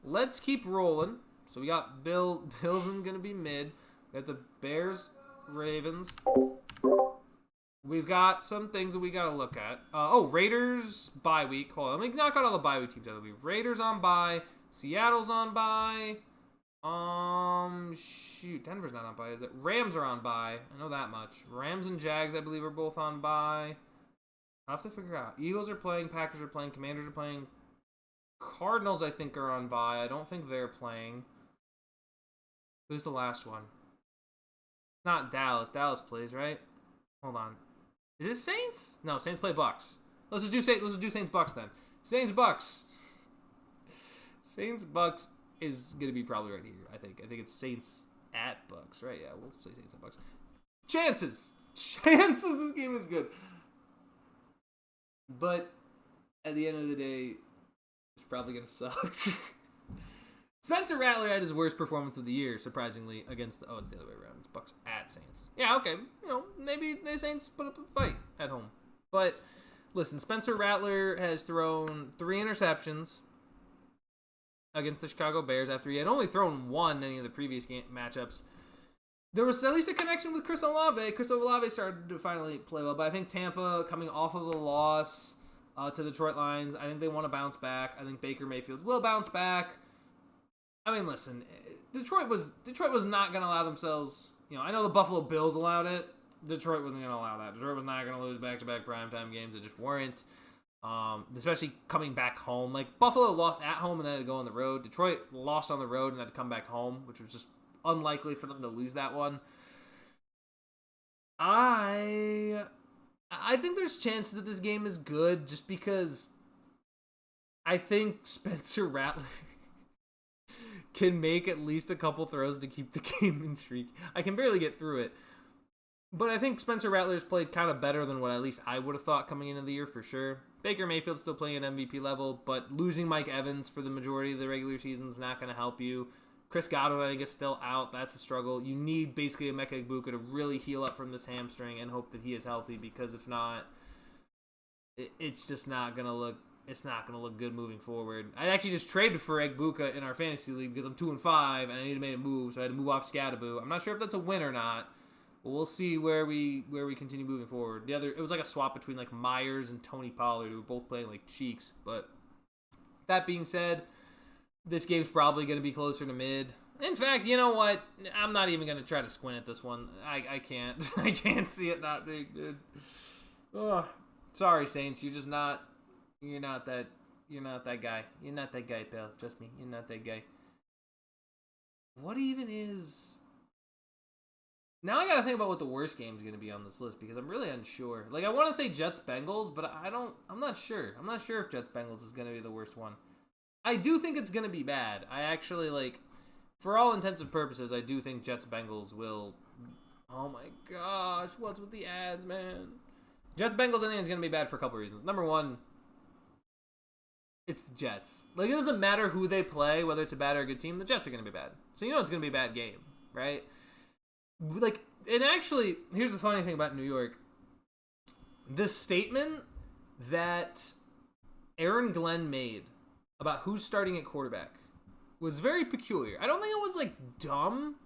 Let's keep rolling. So we got Bills going to be mid. We got the Bears, Ravens. We've got some things that we got to look at. Raiders bye week. Hold on, let me knock out all the bye week teams out of the week. Raiders on bye. Seattle's on bye. Denver's not on bye, is it? Rams are on bye. I know that much. Rams and Jags, I believe, are both on bye. I'll have to figure out. Eagles are playing. Packers are playing. Commanders are playing. Cardinals, I think, are on bye. I don't think they're playing. Who's the last one? Not Dallas. Dallas plays, right? Hold on. Is it Saints? No, Saints play Bucks. Let's just do Saints Bucks then. Saints Bucks. Saints Bucks is gonna be probably right here. I think it's Saints at Bucks, right? Yeah, we'll say Saints at Bucks. Chances. This game is good. But at the end of the day, it's probably gonna suck. Spencer Rattler had his worst performance of the year, surprisingly, against the... Oh, it's the other way around. It's Bucks at Saints. Yeah, okay. Maybe the Saints put up a fight at home. But, listen, Spencer Rattler has thrown 3 interceptions against the Chicago Bears after he had only thrown 1 in any of the previous matchups. There was at least a connection with Chris Olave. Chris Olave started to finally play well, but I think Tampa, coming off of the loss to the Detroit Lions, I think they want to bounce back. I think Baker Mayfield will bounce back. I mean, listen, Detroit was not going to allow themselves, I know the Buffalo Bills allowed it. Detroit wasn't going to allow that. Detroit was not going to lose back-to-back primetime games. They just weren't, especially coming back home. Like, Buffalo lost at home and then had to go on the road. Detroit lost on the road and had to come back home, which was just unlikely for them to lose that one. I think there's chances that this game is good just because I think Spencer Rattler can make at least a couple throws to keep the game intriguing. I can barely get through it. But I think Spencer Rattler's played kind of better than what at least I would have thought coming into the year for sure. Baker Mayfield's still playing at MVP level, but losing Mike Evans for the majority of the regular season is not going to help you. Chris Godwin, I think, is still out. That's a struggle. You need basically Emeka Egbuka to really heal up from this hamstring and hope that he is healthy, because if not, it's just not going to look... It's not going to look good moving forward. I actually just traded for Egbuka in our fantasy league because I'm 2-5 and I need to make a move, so I had to move off Scadaboo. I'm not sure if that's a win or not, but we'll see where we continue moving forward. It was like a swap between like Myers and Tony Pollard, who were both playing like cheeks. But that being said, this game's probably going to be closer to mid. In fact, you know what? I'm not even going to try to squint at this one. I can't. I can't see it not being good. Oh, sorry, Saints. You're just not. You're not that guy. You're not that guy, pal. Trust me, you're not that guy. What even is Now I gotta think about what the worst game is gonna be on this list because I'm really unsure. Like I want to say Jets Bengals, but I'm not sure. I'm not sure if Jets Bengals is gonna be the worst one. I do think it's gonna be bad. I actually like, for all intents and purposes, I do think Jets Bengals will. Oh my gosh, what's with the ads, man? Jets Bengals I think is gonna be bad for a couple reasons. Number one, it's the Jets. Like it doesn't matter who they play, whether it's a bad or a good team. The Jets are gonna be bad, so you know it's gonna be a bad game, right? Like, and actually, here's the funny thing about New York. This statement that Aaron Glenn made about who's starting at quarterback was very peculiar. I don't think it was, like, dumb,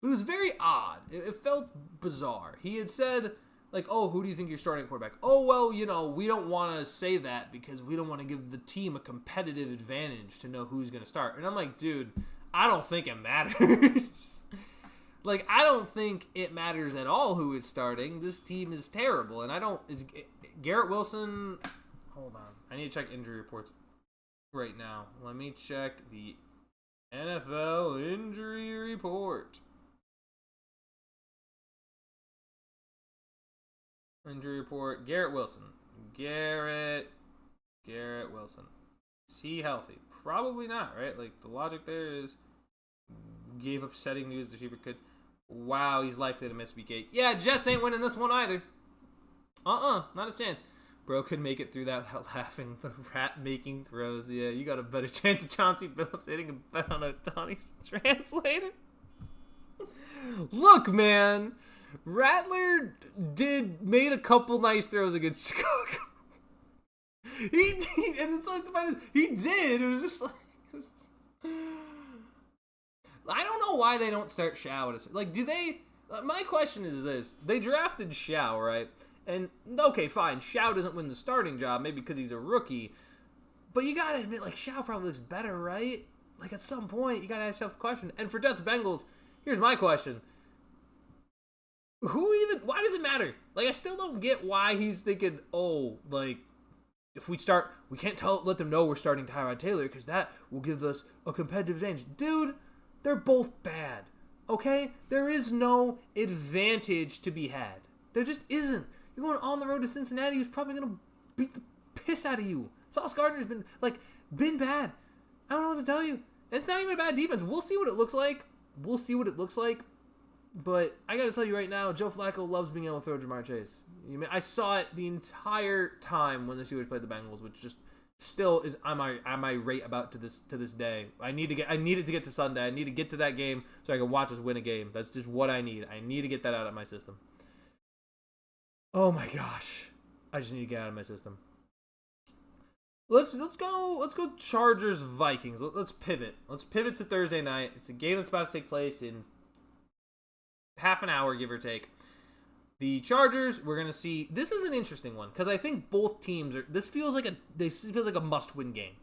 but it was very odd. It felt bizarre. He had said, like, oh, who do you think you're starting at quarterback? Oh, well, you know, we don't want to say that because we don't want to give the team a competitive advantage to know who's going to start. And I'm like, dude, I don't think it matters. Like, I don't think it matters at all who is starting. This team is terrible. And is Garrett Wilson, hold on. I need to check injury reports right now. Let me check the NFL injury report. Injury report. Garrett Wilson. Garrett Wilson. Is he healthy? Probably not, right? Like, the logic there is gave upsetting news the receiver could. Wow, he's likely to miss week 8. Yeah, Jets ain't winning this one either. Not a chance. Bro could make it through that without laughing. The rat making throws. Yeah, you got a better chance of Chauncey Billups hitting a bet on a Tawny translator. Look, man. Rattler made a couple nice throws against Chicago. He and it's like he did. It was just like I don't know why they don't start Shao. Like, do they? My question is this: they drafted Shao, right? And okay, fine. Shao doesn't win the starting job, maybe because he's a rookie. But you gotta admit, like, Shao probably looks better, right? Like, at some point, you gotta ask yourself the question. And for Jets Bengals, here's my question: why does it matter? Like, I still don't get why he's thinking, oh, like, if we start, we can't let them know we're starting Tyrod Taylor because that will give us a competitive advantage. Dude, they're both bad, okay? There is no advantage to be had. There just isn't. You're going on the road to Cincinnati, who's probably going to beat the piss out of you. Sauce Gardner's been bad. I don't know what to tell you. And it's not even a bad defense. We'll see what it looks like. But I got to tell you right now, Joe Flacco loves being able to throw Jamar Chase. I saw it the entire time when the Steelers played the Bengals, which just still is I'm irate about to this day. I need it to get to Sunday. I need to get to that game so I can watch us win a game. That's just what I need. I need to get that out of my system. Oh my gosh. I just need to get out of my system. Let's go Chargers Vikings. Let's pivot. Let's pivot to Thursday night. It's a game that's about to take place in half an hour, give or take. The Chargers, we're gonna see. This is an interesting one because I think both teams are. This feels like a must-win game.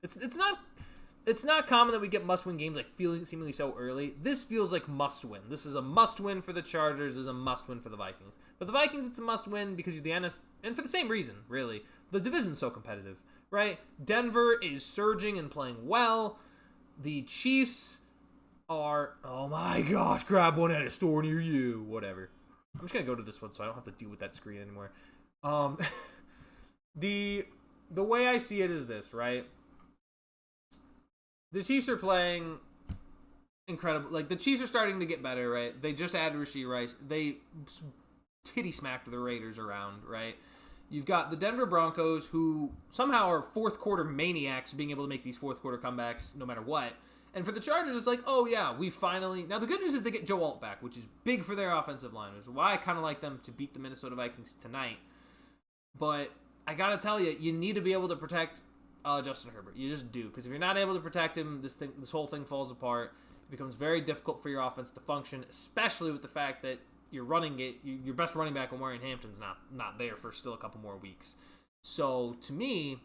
It's not common that we get must-win games like seemingly so early. This feels like must-win. This is a must-win for the Chargers. This is a must-win for the Vikings. For the Vikings, it's a must-win because you're the NFC, and for the same reason, really. The division's so competitive, right? Denver is surging and playing well. The Chiefs are, oh my gosh, grab one at a store near you. Whatever. I'm just going to go to this one so I don't have to deal with that screen anymore. The way I see it is this, right? The Chiefs are playing incredible. Like, the Chiefs are starting to get better, right? They just added Rashee Rice. They titty smacked the Raiders around, right? You've got the Denver Broncos, who somehow are fourth quarter maniacs, being able to make these fourth quarter comebacks no matter what. And for the Chargers, it's like, oh yeah, we finally... Now the good news is they get Joe Alt back, which is big for their offensive line, which is why I kind of like them to beat the Minnesota Vikings tonight. But I gotta tell you, you need to be able to protect Justin Herbert. You just do, because if you're not able to protect him, this whole thing falls apart. It becomes very difficult for your offense to function, especially with the fact that your best running back, Omarion Hampton's not there for still a couple more weeks. So to me,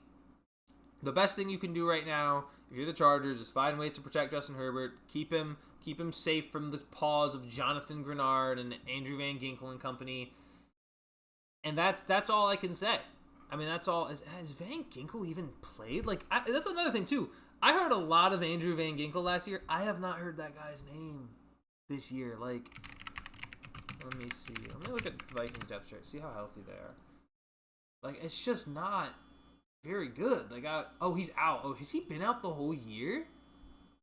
the best thing you can do right now, if you're the Chargers, is find ways to protect Justin Herbert, keep him safe from the paws of Jonathan Grenard and Andrew Van Ginkel and company. And that's all I can say. I mean, that's all. Has Van Ginkel even played? Like, that's another thing too. I heard a lot of Andrew Van Ginkel last year. I have not heard that guy's name this year. Like, Let me see. Let me look at Vikings depth chart. See how healthy they are. Like, it's just not very good. Like, he's out. Oh, has he been out the whole year?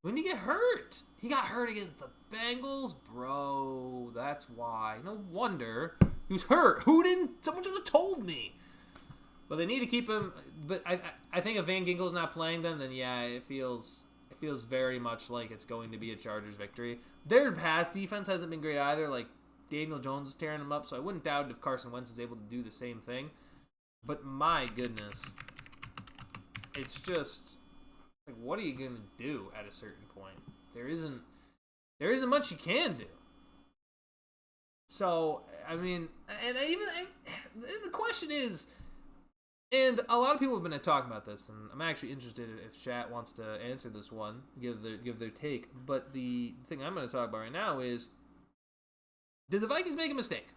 When did he get hurt? He got hurt against the Bengals? Bro, that's why. No wonder. He was hurt. Who didn't? Someone should have told me. But they need to keep him. But I think if Van Ginkel's not playing then yeah, it feels very much like it's going to be a Chargers victory. Their pass defense hasn't been great either. Like, Daniel Jones is tearing them up, so I wouldn't doubt it if Carson Wentz is able to do the same thing. But my goodness, it's just like, what are you gonna do at a certain point? There isn't much you can do. So I mean, the question is, and a lot of people have been talking about this, and I'm actually interested if chat wants to answer this one, give their take. But the thing I'm going to talk about right now is, did the Vikings make a mistake?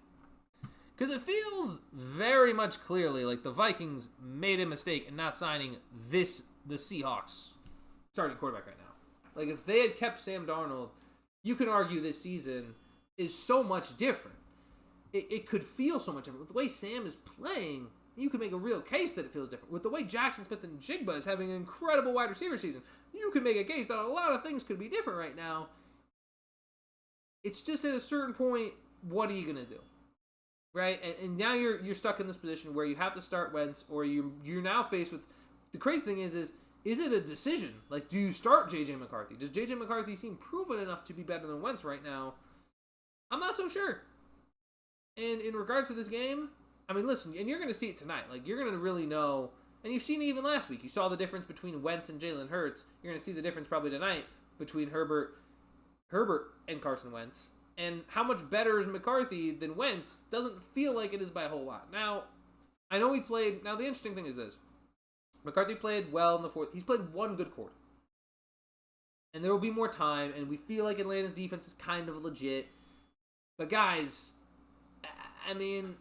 Because it feels very much clearly like the Vikings made a mistake in not signing the Seahawks starting quarterback right now. Like, if they had kept Sam Darnold, you can argue this season is so much different. It could feel so much different. With the way Sam is playing, you can make a real case that it feels different. With the way Jackson Smith and Jigba is having an incredible wide receiver season, you can make a case that a lot of things could be different right now. It's just at a certain point, what are you going to do? Right? And now you're stuck in this position where you have to start Wentz, or you're now faced with... The crazy thing is it a decision? Like, do you start J.J. McCarthy? Does J.J. McCarthy seem proven enough to be better than Wentz right now? I'm not so sure. And in regards to this game, I mean, listen, and you're going to see it tonight. Like, you're going to really know, and you've seen it even last week. You saw the difference between Wentz and Jalen Hurts. You're going to see the difference probably tonight between Herbert and Carson Wentz. And how much better is McCarthy than Wentz doesn't feel like it is by a whole lot. Now, I know he played... Now, the interesting thing is this. McCarthy played well in the fourth. He's played one good quarter. And there will be more time, and we feel like Atlanta's defense is kind of legit. But, guys, I mean...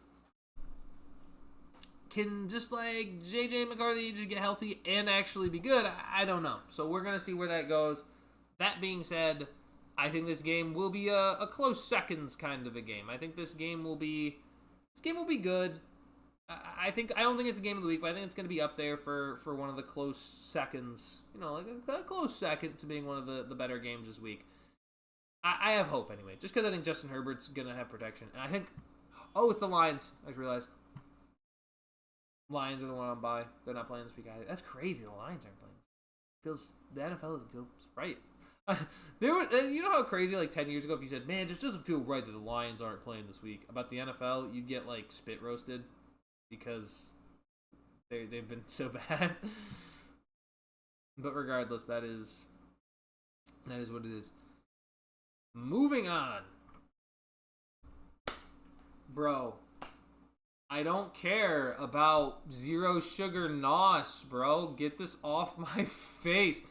Can just like J.J. McCarthy just get healthy and actually be good? I don't know. So we're going to see where that goes. That being said, I think this game will be a close seconds kind of a game. I think this game will be good. I don't think it's the game of the week, but I think it's going to be up there for one of the close seconds. You know, like a close second to being one of the better games this week. I have hope anyway, just because I think Justin Herbert's going to have protection. And I think, it's the Lions. I just realized. Lions are the one I'm by. They're not playing this week either. That's crazy. The Lions aren't playing. The NFL feels right. You know how crazy, like 10 years ago, if you said, man, it just doesn't feel right that the Lions aren't playing this week. About the NFL, you'd get like spit roasted because they've been so bad. But regardless, that is what it is. Moving on. Bro. I don't care about zero sugar NOS, bro. Get this off my face.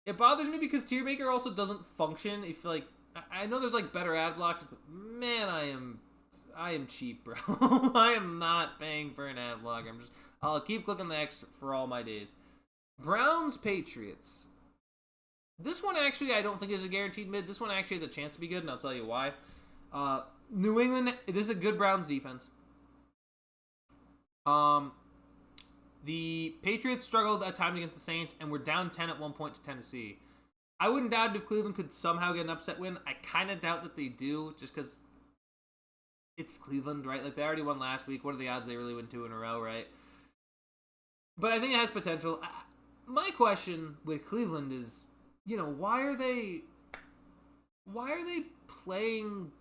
It bothers me because Tier Maker also doesn't function. If like, I know there's like better ad blockers, but man, I am cheap, bro. I am not paying for an ad blocker. I'll keep clicking the X for all my days. Browns Patriots. This one actually I don't think is a guaranteed mid. This one actually has a chance to be good, and I'll tell you why. New England, this is a good Browns defense. The Patriots struggled at times against the Saints and were down 10 at one point to Tennessee. I wouldn't doubt it if Cleveland could somehow get an upset win. I kind of doubt that they do, just because it's Cleveland, right? Like, they already won last week. What are the odds they really win 2 in a row, right? But I think it has potential. My question with Cleveland is, you know, why are they playing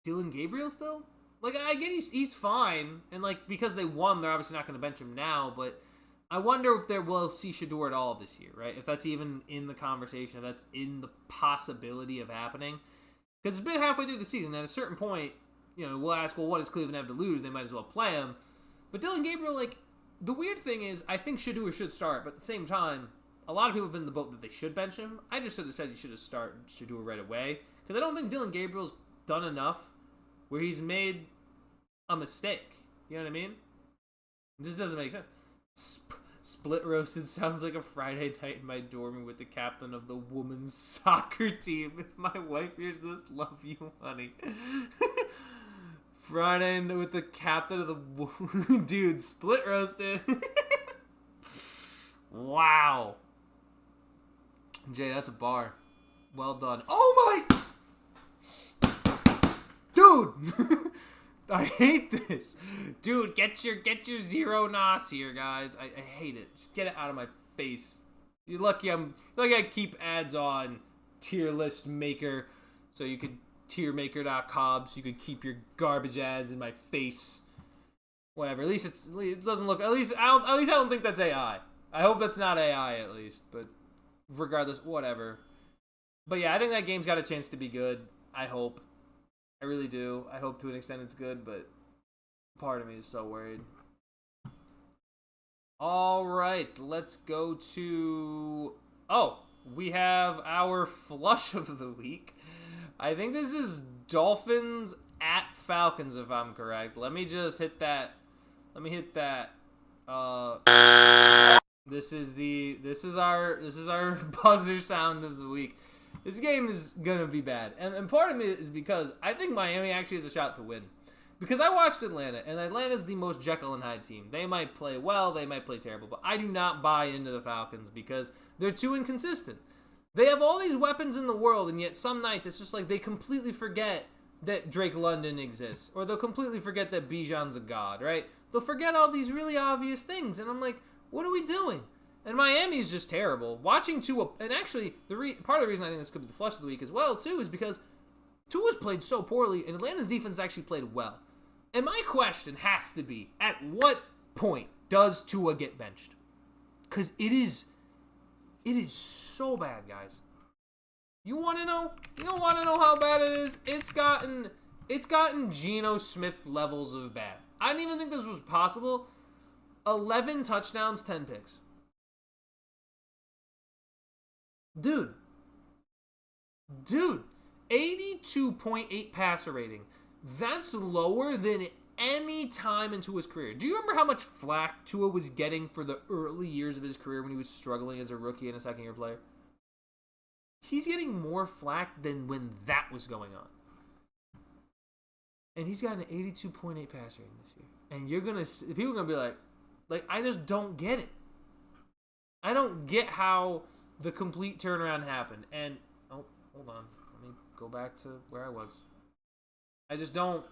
Dylan Gabriel still? Like, I get he's fine, and like because they won, they're obviously not going to bench him now. But I wonder if we'll see Shador at all this year, right? If that's even in the conversation, if that's in the possibility of happening, because it's been halfway through the season. At a certain point, you know, we'll ask, well, what does Cleveland have to lose? They might as well play him. But Dylan Gabriel, like, the weird thing is, I think Shador should start, but at the same time, a lot of people have been in the boat that they should bench him. I just should have said you should have started Shador right away, because I don't think Dylan Gabriel's done enough where he's made a mistake. You know what I mean? It just doesn't make sense. Split roasted sounds like a Friday night in my dorm with the captain of the women's soccer team. If my wife hears this, love you, honey. Friday with the captain of the dude, split roasted. Wow. Jay, that's a bar. Well done. Oh my dude. I hate this. Dude, get your zero nos here, guys. I hate it. Just get it out of my face. You're lucky I keep ads on tier list maker, so you could tiermaker.com so you could keep your garbage ads in my face. Whatever. At least it doesn't look. At least I don't think that's AI. I hope that's not AI at least. But regardless, whatever. But yeah, I think that game's got a chance to be good. I hope. I really do. I hope to an extent it's good, but part of me is so worried. All right, let's go to... Oh, we have our flush of the week. I think this is Dolphins at Falcons, if I'm correct. Let me just hit that. Let me hit that. This is our buzzer sound of the week. This game is gonna be bad, and part of it is because I think Miami actually has a shot to win. Because I watched Atlanta, and Atlanta's the most Jekyll and Hyde team. They might play well, they might play terrible, but I do not buy into the Falcons because they're too inconsistent. They have all these weapons in the world, and yet some nights it's just like they completely forget that Drake London exists, or they'll completely forget that Bijan's a god, right? They'll forget all these really obvious things, and I'm like, what are we doing? And Miami is just terrible. Watching Tua, and actually, part of the reason I think this could be the flush of the week as well, too, is because Tua's played so poorly, and Atlanta's defense actually played well. And my question has to be, at what point does Tua get benched? Because it is so bad, guys. You want to know? You don't want to know how bad it is? It's gotten Geno Smith levels of bad. I didn't even think this was possible. 11 touchdowns, 10 picks. Dude, 82.8 passer rating. That's lower than any time into his career. Do you remember how much flack Tua was getting for the early years of his career when he was struggling as a rookie and a second-year player? He's getting more flack than when that was going on. And he's got an 82.8 passer rating this year. And people are going to be like, I just don't get it. I don't get how the complete turnaround happened. And, oh, hold on. Let me go back to where I was. I just don't.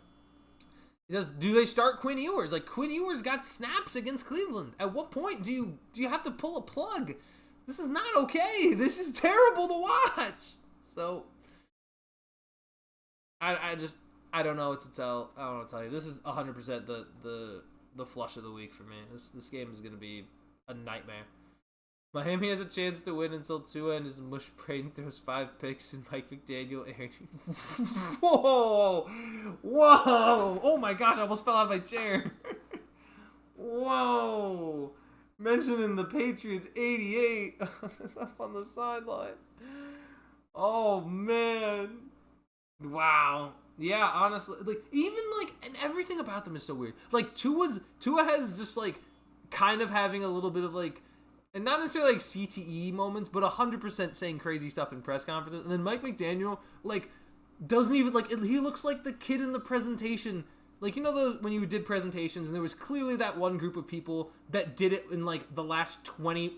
Do they start Quinn Ewers? Like, Quinn Ewers got snaps against Cleveland. At what point do you have to pull a plug? This is not okay. This is terrible to watch. So, I don't know what to tell. I don't know what to tell you. This is 100% the flush of the week for me. This game is going to be a nightmare. Miami has a chance to win until Tua and his mush brain throws 5 picks and Mike McDaniel aired. Whoa! Oh my gosh, I almost fell out of my chair. Whoa! Mentioning the Patriots 88 up on the sideline. Oh man. Wow. Yeah, honestly, and everything about them is so weird. Like Tua has just kind of having a little bit of and not necessarily CTE moments, but 100% saying crazy stuff in press conferences. And then Mike McDaniel, doesn't even, he looks like the kid in the presentation. When you did presentations, and there was clearly that one group of people that did it in, the last 20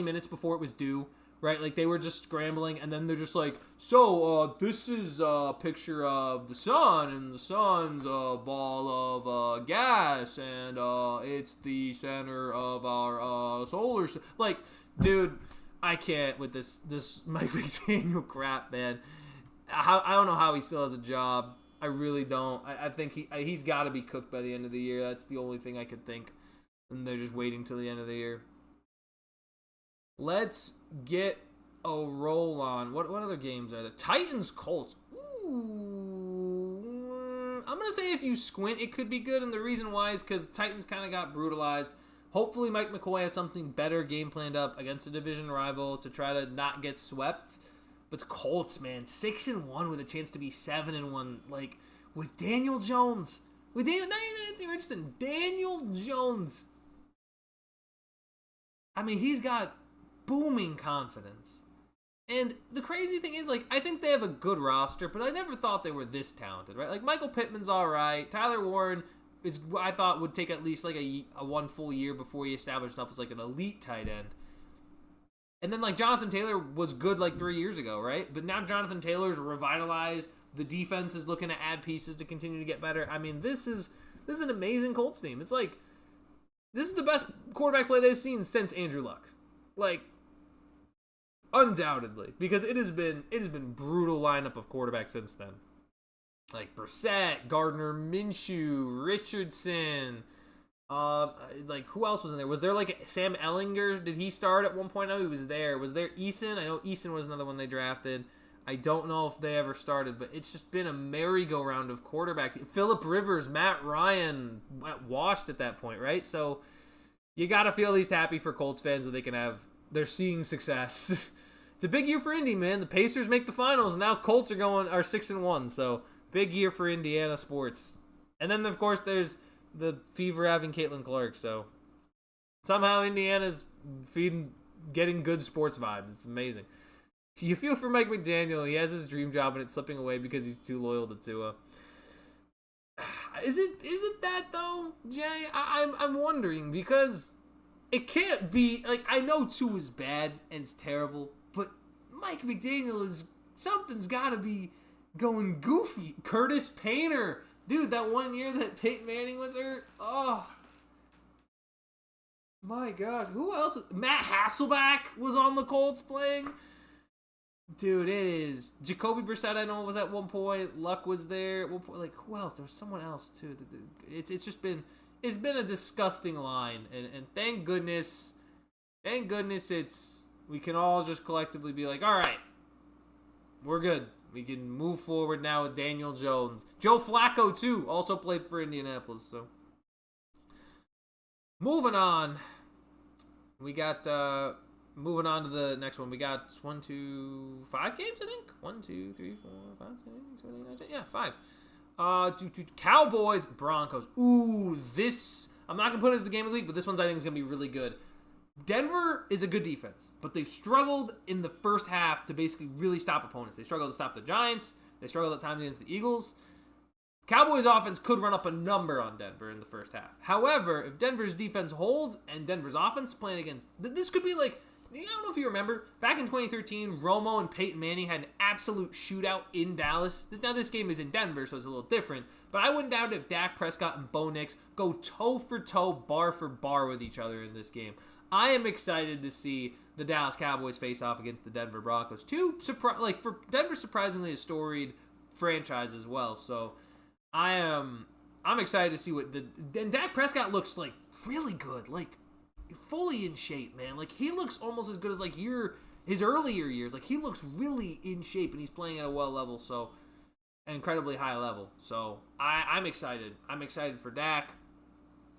minutes before it was due, right? They were just scrambling, and then they're just this is a picture of the sun, and the sun's a ball of gas, and it's the center of our solar system. Dude, I can't with this Mike McDaniel crap, man. I don't know how he still has a job. I really don't. I think he's got to be cooked by the end of the year. That's the only thing I could think. And they're just waiting till the end of the year. Let's get a roll on. What other games are there? Titans Colts. Ooh. I'm going to say if you squint, it could be good. And the reason why is because Titans kind of got brutalized. Hopefully Mike McCoy has something better game planned up against a division rival to try to not get swept. But the Colts, man, 6-1 with a chance to be 7-1, with Daniel Jones. Not even Anthony Richardson, Daniel Jones. I mean, he's got booming confidence. And the crazy thing is, like, I think they have a good roster, but I never thought they were this talented, right? Like, Michael Pittman's all right. Tyler Warren is, I thought, would take at least, like, a one full year before he established himself as, like, an elite tight end. And then, like, Jonathan Taylor was good, like, 3 years ago, right? But now Jonathan Taylor's revitalized. The defense is looking to add pieces to continue to get better. I mean, this is an amazing Colts team. It's like, this is the best quarterback play they've seen since Andrew Luck. Like, undoubtedly, because it has been brutal lineup of quarterbacks since then. Like Brissett, Gardner Minshew, Richardson. Like, who else was in there? Was there like Sam Ellinger? Did he start at one point? No, he was there. Was there Eason? I know Eason was another one they drafted. I don't know if they ever started, but it's just been a merry-go-round of quarterbacks. Phillip Rivers, Matt Ryan, washed at that point, right? So you got to feel at least happy for Colts fans that they're seeing success. It's a big year for Indy, man. The Pacers make the finals, and now Colts are 6-1. So big year for Indiana sports. And then, of course, there's the fever having Caitlin Clark. So somehow Indiana's getting good sports vibes. It's amazing. You feel for Mike McDaniel. He has his dream job, and it's slipping away because he's too loyal to Tua. Is it that though, Jay? I'm wondering, because it can't be like, I know Tua is bad and it's terrible, but Mike McDaniel something's got to be going goofy. Curtis Painter, dude, that one year that Peyton Manning was hurt. Oh my gosh, who else? Matt Hasselbeck was on the Colts playing. Dude, it is. Jacoby Brissett, I know, was at one point. Luck was there. At one point, like, who else? There was someone else too. It's been a disgusting line, and thank goodness we can all just collectively be like, all right, we're good. We can move forward now with Daniel Jones. Joe Flacco too, also played for Indianapolis. So moving on, we got. Moving on to the next one, we got 5 games, I think. 1, 2, 3, 4, 5, 6, 7, 8, 9, 10. Yeah, 5. Cowboys, Broncos. Ooh, this, I'm not going to put it as the game of the week, but this one's, I think, is going to be really good. Denver is a good defense, but they've struggled in the first half to basically really stop opponents. They struggled to stop the Giants. They struggled at times against the Eagles. Cowboys offense could run up a number on Denver in the first half. However, if Denver's defense holds and Denver's offense playing against, this could be like, I don't know if you remember, back in 2013, Romo and Peyton Manning had an absolute shootout in Dallas. Now this game is in Denver, so it's a little different. But I wouldn't doubt if Dak Prescott and Bo Nix go toe-for-toe, bar-for-bar with each other in this game. I am excited to see the Dallas Cowboys face off against the Denver Broncos. For Denver, surprisingly a storied franchise as well. So I'm excited to see and Dak Prescott looks like really good, like fully in shape, man. Like, he looks almost as good as like his earlier years. Like, he looks really in shape, and he's playing at a level, so an incredibly high level. So I'm excited. I'm excited for Dak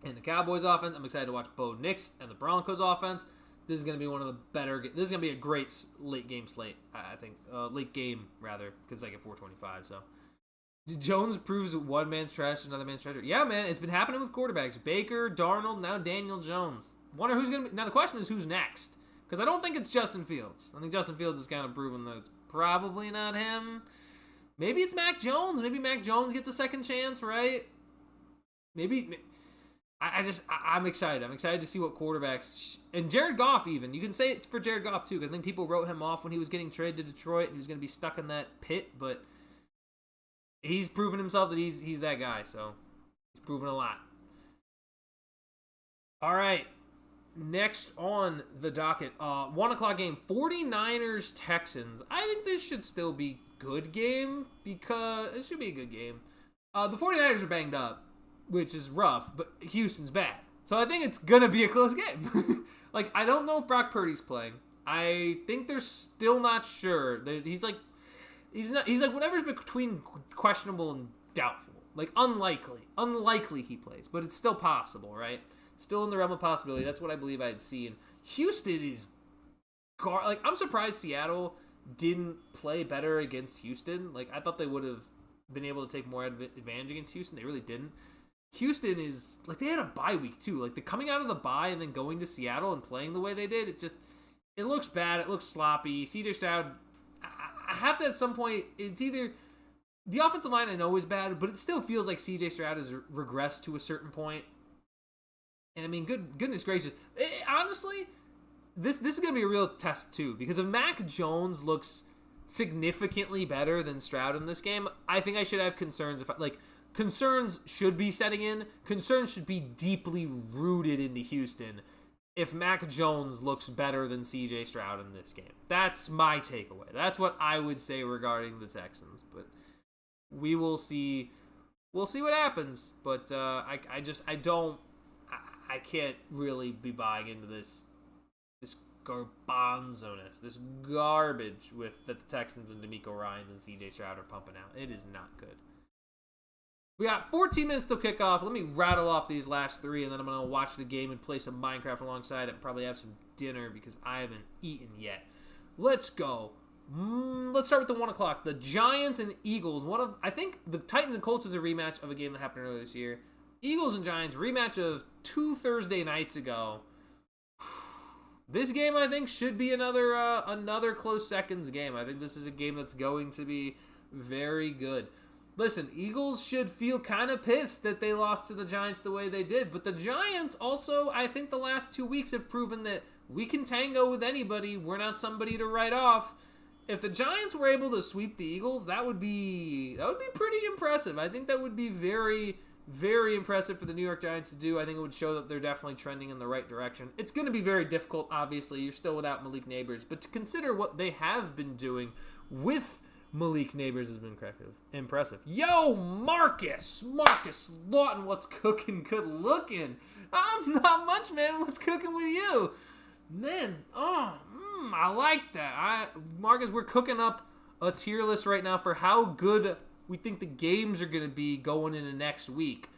and the Cowboys offense. I'm excited to watch Bo Nix and the Broncos offense. This is going to be one of the better. This is going to be a great late game slate, I think. Late game rather, because it's like at 4:25. So Jones proves one man's trash, another man's treasure. Yeah, man, it's been happening with quarterbacks. Baker, Darnold, now Daniel Jones. Wonder who's going to be. Now the question is who's next, because I don't think it's Justin Fields. I think Justin Fields has kind of proven that it's probably not him. Maybe it's Mac Jones. Maybe Mac Jones gets a second chance, right? Maybe. I'm excited. I'm excited to see what quarterbacks and Jared Goff even. You can say it for Jared Goff too, because I think people wrote him off when he was getting traded to Detroit and he was going to be stuck in that pit, but he's proven himself that he's that guy. So he's proven a lot. All right. Next on the docket, 1 o'clock game, 49ers Texans. I think this should still be good game, because it should be a good game. The 49ers are banged up, which is rough, but Houston's bad. So I think it's going to be a close game. Like, I don't know if Brock Purdy's playing. I think they're still not sure. He's like whatever's between questionable and doubtful. Like, unlikely he plays, but it's still possible, right? Still in the realm of possibility. That's what I believe I had seen. Houston is I'm surprised Seattle didn't play better against Houston. Like, I thought they would have been able to take more advantage against Houston. They really didn't. Houston is, like, they had a bye week too. Like, the coming out of the bye and then going to Seattle and playing the way they did, it looks bad. It looks sloppy. CJ Stroud, I have to at some point, it's either the offensive line I know is bad, but it still feels like CJ Stroud has regressed to a certain point. And I mean, goodness gracious, honestly, this is going to be a real test too, because if Mac Jones looks significantly better than Stroud in this game, I think I should have concerns. Concerns should be setting in. Concerns should be deeply rooted into Houston if Mac Jones looks better than CJ Stroud in this game. That's my takeaway. That's what I would say regarding the Texans. But we will see. We'll see what happens. But I can't really be buying into this garbanzo-ness, this garbage that the Texans and DeMeco Ryans and CJ Stroud are pumping out. It is not good. We got 14 minutes till kickoff. Let me rattle off these last three, and then I'm going to watch the game and play some Minecraft alongside it and probably have some dinner because I haven't eaten yet. Let's go. Let's start with the 1 o'clock. The Giants and Eagles. I think the Titans and Colts is a rematch of a game that happened earlier this year. Eagles and Giants, rematch of 2 Thursday nights ago. This game, I think, should be another close seconds game. I think this is a game that's going to be very good. Listen, Eagles should feel kind of pissed that they lost to the Giants the way they did. But the Giants also, I think the last 2 weeks have proven that we can tango with anybody. We're not somebody to write off. If the Giants were able to sweep the Eagles, that would be pretty impressive. I think that would be very, very impressive for the New York Giants to do. I think it would show that they're definitely trending in the right direction. It's going to be very difficult, obviously. You're still without Malik Nabers. But to consider what they have been doing with Malik Nabers has been impressive. Yo, Marcus Lawton, what's cooking? Good looking. I'm not much, man. What's cooking with you? Man, I like that. Marcus, we're cooking up a tier list right now for how good we think the games are going to be going into next week.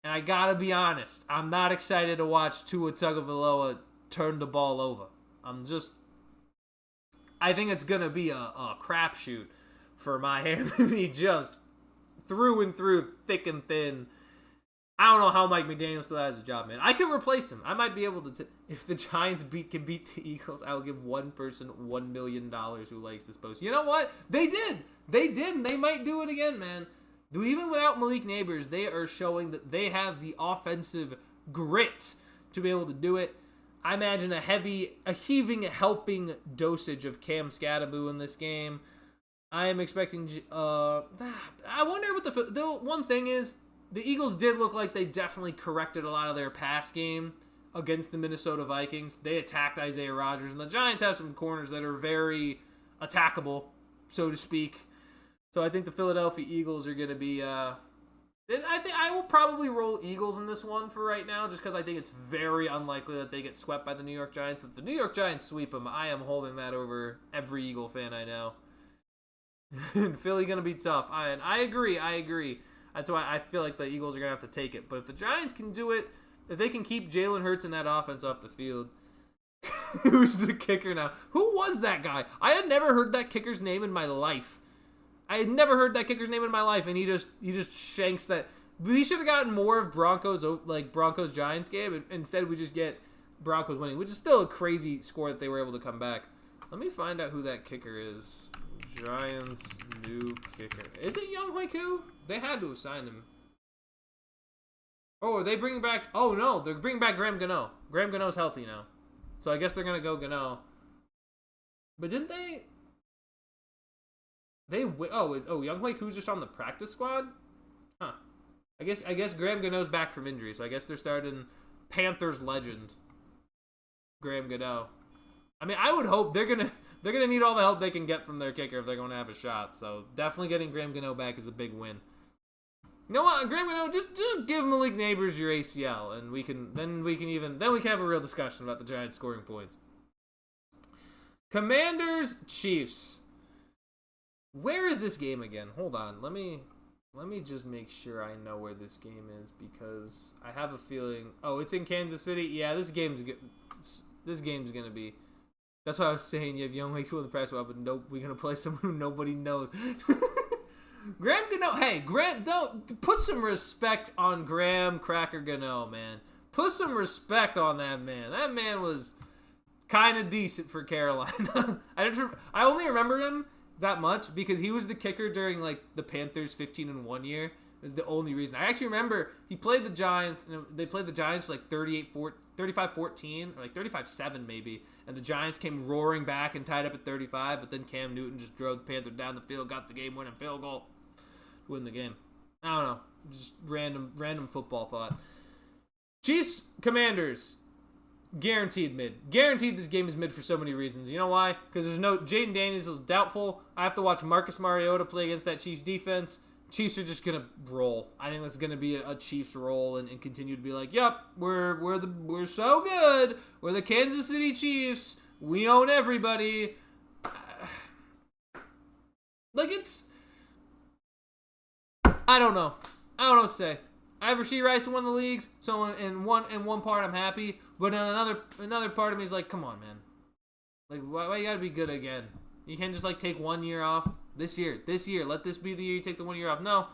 And I got to be honest, I'm not excited to watch Tua Tagovailoa turn the ball over. I think it's going to be a crapshoot for Miami, just through and through, thick and thin. I don't know how Mike McDaniel still has a job, man. I could replace him. I might be able to. If the Giants can beat the Eagles, I will give one person $1 million who likes this post. You know what? They did, and they might do it again, man. Even without Malik Nabers, they are showing that they have the offensive grit to be able to do it. I imagine a heaving, helping dosage of Cam Scattaboo in this game. I am expecting. I wonder what the one thing is. The Eagles did look like they definitely corrected a lot of their pass game against the Minnesota Vikings. They attacked Isaiah Rodgers, and the Giants have some corners that are very attackable, so to speak. So I think the Philadelphia Eagles are going to be. I think I will probably roll Eagles in this one for right now, just because I think it's very unlikely that they get swept by the New York Giants. If the New York Giants sweep them, I am holding that over every Eagle fan I know. Philly going to be tough. I agree. That's why I feel like the Eagles are going to have to take it. But if the Giants can do it, if they can keep Jalen Hurts and that offense off the field, who's the kicker now? Who was that guy? I had never heard that kicker's name in my life. And he just shanks that. We should have gotten more of Broncos Giants game. Instead, we just get Broncos winning, which is still a crazy score that they were able to come back. Let me find out who that kicker is. Giants new kicker. Is it Young Koo? They had to have signed him. Oh, are they bringing back? Oh no, they're bringing back Graham Gano. Graham Gano's healthy now, so I guess they're gonna go Gano. But didn't they? Young Koo's just on the practice squad? Huh. I guess Graham Gano's back from injury, so I guess they're starting Panthers legend Graham Gano. I mean, I would hope they're gonna need all the help they can get from their kicker if they're going to have a shot. So definitely getting Graham Gano back is a big win. You know what, Graham Gano, just give Malik Nabers your ACL, and we can have a real discussion about the Giants scoring points. Commanders Chiefs. Where is this game again? Hold on, let me just make sure I know where this game is, because I have a feeling. Oh, it's in Kansas City. Yeah, this game's gonna be. That's why I was saying you have Young Koo in the press, but we're going to play someone who nobody knows. Graham Gano. Hey, Graham, don't put some respect on Graham Cracker Gano, man. Put some respect on that man. That man was kind of decent for Carolina. I only remember him that much because he was the kicker during like the Panthers 15-1 year. Is the only reason. I actually remember he played the Giants, and they played the Giants for like 35-14, or like 35-7 maybe, and the Giants came roaring back and tied up at 35, but then Cam Newton just drove the Panthers down the field, got the game-winning field goal, win the game. I don't know. Just random football thought. Chiefs, Commanders, guaranteed mid. Guaranteed this game is mid for so many reasons. You know why? Because there's no Jaden Daniels is doubtful. I have to watch Marcus Mariota play against that Chiefs defense. Chiefs are just gonna roll. I think this is gonna be a Chiefs roll and continue to be like, yep, we're so good. We're the Kansas City Chiefs. We own everybody. Like I don't know what to say. I have Rashee Rice in one of the leagues, so in one part I'm happy, but in another part of me is like, come on, man. Like why you gotta be good again? You can't just like take 1 year off. This year, let this be the year you take the 1 year off. No,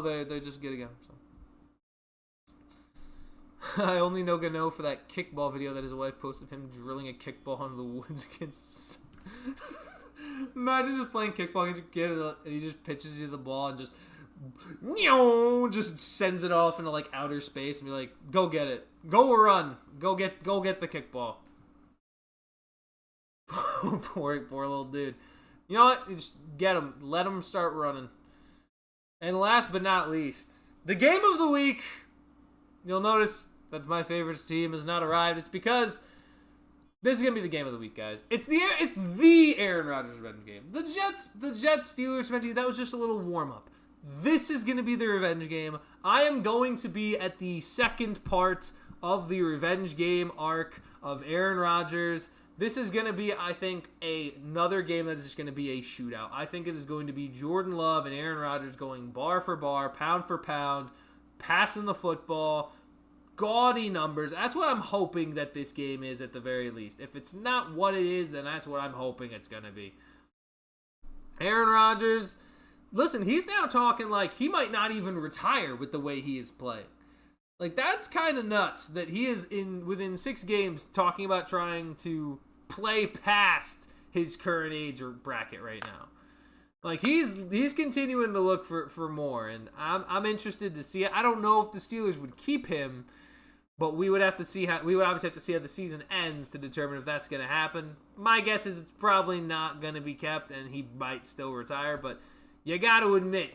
they're just good again. So. I only know Gano for that kickball video that his wife posted of him drilling a kickball into the woods against. Imagine just playing kickball against a kid and he just pitches you the ball and just sends it off into like outer space and be like, go get it, go run, go get the kickball. poor little dude. You know what? Just get him. Let him start running. And last but not least, the game of the week. You'll notice that my favorite team has not arrived. It's because this is gonna be the game of the week, guys. It's the Aaron Rodgers revenge game. The Jets Steelers revenge game. That was just a little warm up. This is gonna be the revenge game. I am going to be at the second part of the revenge game arc of Aaron Rodgers. This is going to be, I think, another game that is just going to be a shootout. I think it is going to be Jordan Love and Aaron Rodgers going bar for bar, pound for pound, passing the football, gaudy numbers. That's what I'm hoping that this game is at the very least. If it's not what it is, then that's what I'm hoping it's going to be. Aaron Rodgers, listen, he's now talking like he might not even retire with the way he is playing. Like, that's kind of nuts that he is within 6 games talking about trying to play past his current age or bracket right now. Like, he's continuing to look for more, and I'm interested to see it. I don't know if the Steelers would keep him, but we would obviously have to see how the season ends to determine if that's going to happen. My guess is it's probably not going to be kept, and he might still retire, but you got to admit,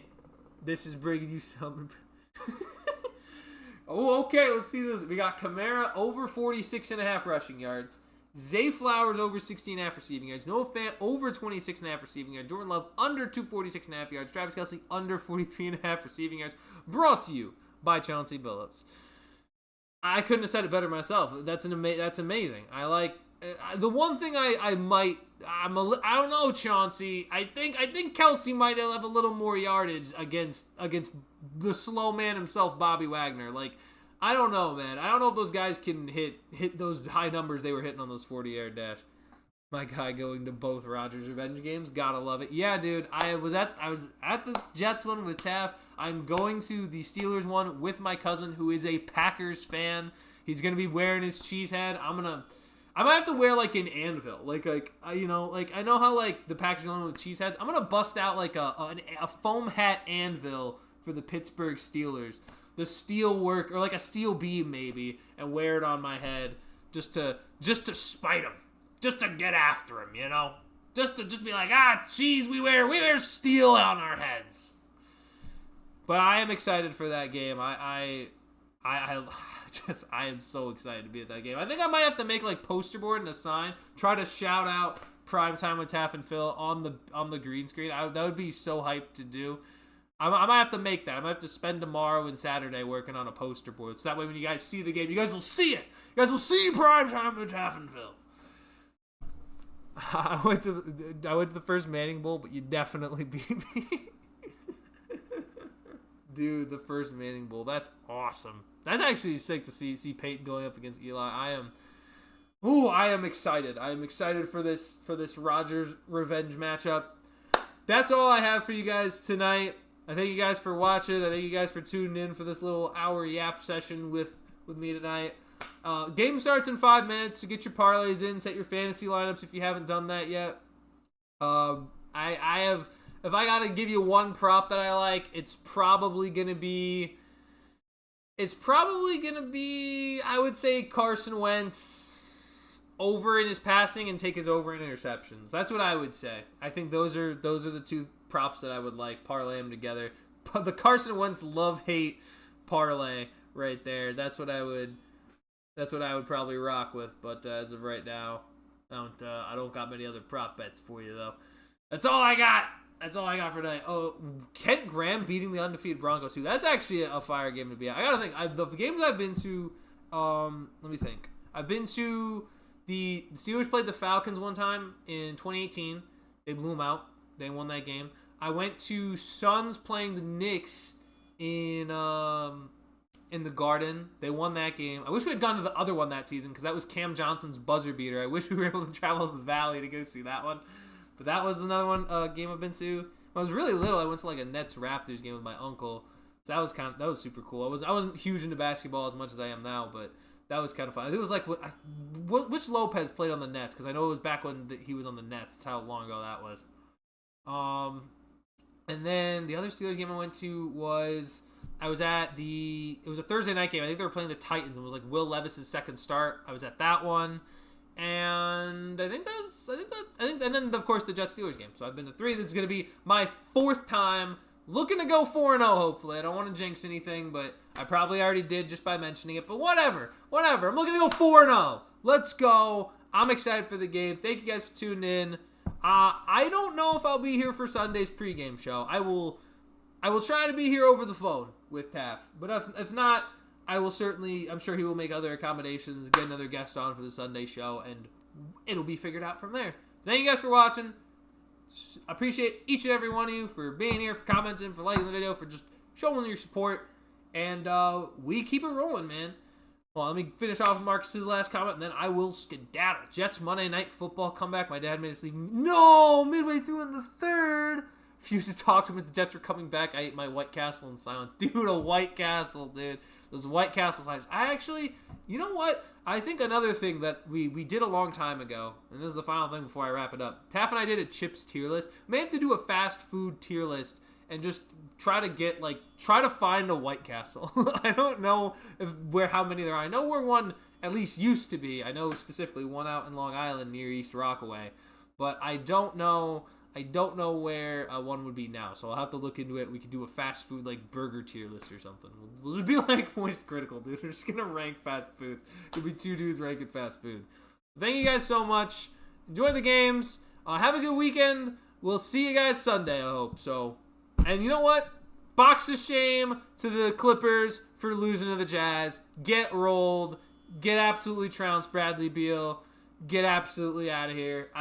this is bringing you some... Oh, okay, let's see this. We got Kamara over 46.5 rushing yards. Zay Flowers over 16.5 receiving yards. Noah Fant over 26.5 receiving yards. Jordan Love under 246.5 yards. Travis Kelce under 43.5 receiving yards. Brought to you by Chauncey Billups. I couldn't have said it better myself. That's amazing. I like the one thing I don't know, Chauncey. I think Kelce might have a little more yardage against the slow man himself, Bobby Wagner. Like, I don't know, man. I don't know if those guys can hit those high numbers they were hitting on those 40-yard dash. My guy going to both Rodgers revenge games. Gotta love it. Yeah, dude. I was at the Jets one with Taff. I'm going to the Steelers one with my cousin who is a Packers fan. He's gonna be wearing his cheese hat. I might have to wear like an anvil, like I know how like the Packers are with cheese hats. I'm gonna bust out like a foam hat anvil for the Pittsburgh Steelers, the steel work or like a steel beam maybe, and wear it on my head just to spite him, just to get after him, you know, just to be like cheese. We wear steel on our heads. But I am excited for that game. I am so excited to be at that game. I think I might have to make like poster board and a sign. Try to shout out Primetime with Taff and Phil on the green screen. That would be so hyped to do. I might have to make that. I might have to spend tomorrow and Saturday working on a poster board. So that way when you guys see the game, you guys will see it. You guys will see Primetime with Taff and Phil. I went to the first Manning Bowl, but you definitely beat me. Dude, the first Manning Bowl. That's awesome. That's actually sick to see Peyton going up against Eli. I am excited. I am excited for this Rodgers revenge matchup. That's all I have for you guys tonight. I thank you guys for watching. I thank you guys for tuning in for this little hour yap session with me tonight. Game starts in 5 minutes, so get your parlays in, set your fantasy lineups if you haven't done that yet. I have, if I gotta give you one prop that I like, it's probably gonna be, I would say Carson Wentz over in his passing and take his over in interceptions. That's what I would say. I think those are the two props that I would like, parlay them together. But the Carson Wentz love-hate parlay right there, that's what I would probably rock with. But as of right now, I don't got many other prop bets for you though. That's all I got. That's all I got for tonight. Oh, Kent Graham beating the undefeated Broncos too. That's actually a fire game to be at. I gotta think. The games I've been to, let me think. I've been to the Steelers played the Falcons one time in 2018. They blew them out. They won that game. I went to Suns playing the Knicks in the Garden. They won that game. I wish we had gone to the other one that season because that was Cam Johnson's buzzer beater. I wish we were able to travel to the Valley to go see that one. But that was another one game I've been to. When I was really little, I went to like a Nets Raptors game with my uncle. So that was super cool. I wasn't huge into basketball as much as I am now, but that was kind of fun. It was like which Lopez played on the Nets because I know it was back when he was on the Nets. That's how long ago that was. And then the other Steelers game I went to was it was a Thursday night game. I think they were playing the Titans. It was like Will Levis's second start. I was at that one. And and then of course the Jets Steelers game. So I've been to 3. This is going to be my 4th time. Looking to go 4-0 hopefully. I don't want to jinx anything, but I probably already did just by mentioning it. But whatever. I'm looking to go 4-0. Let's go. I'm excited for the game. Thank you guys for tuning in. I don't know if I'll be here for Sunday's pregame show. I will try to be here over the phone with Taff. But if not, I'm sure he will make other accommodations, get another guest on for the Sunday show, and it'll be figured out from there. Thank you guys for watching. I appreciate each and every one of you for being here, for commenting, for liking the video, for just showing your support. And we keep it rolling, man. Well, let me finish off Marcus's last comment, and then I will skedaddle. Jets Monday Night Football comeback. My dad made us leave. No! Midway through in the 3rd. Refused to talk to him if the Jets were coming back. I ate my White Castle in silence. Dude, a White Castle, dude. Those White Castle signs. I actually, you know what? I think another thing that we did a long time ago, and this is the final thing before I wrap it up. Taff and I did a chips tier list. May have to do a fast food tier list and just try to find a White Castle. I don't know how many there are. I know where one at least used to be. I know specifically one out in Long Island near East Rockaway, but I don't know where one would be now. So I'll have to look into it. We could do a fast food like burger tier list or something. We'll just be like Moist Critical, dude. We're just gonna rank fast foods. It'll be 2 dudes ranking fast food. Thank you guys so much. Enjoy the games. Have a good weekend. We'll see you guys Sunday, I hope. So, and you know what? Box of shame to the Clippers for losing to the Jazz. Get rolled. Get absolutely trounced, Bradley Beal. Get absolutely out of here.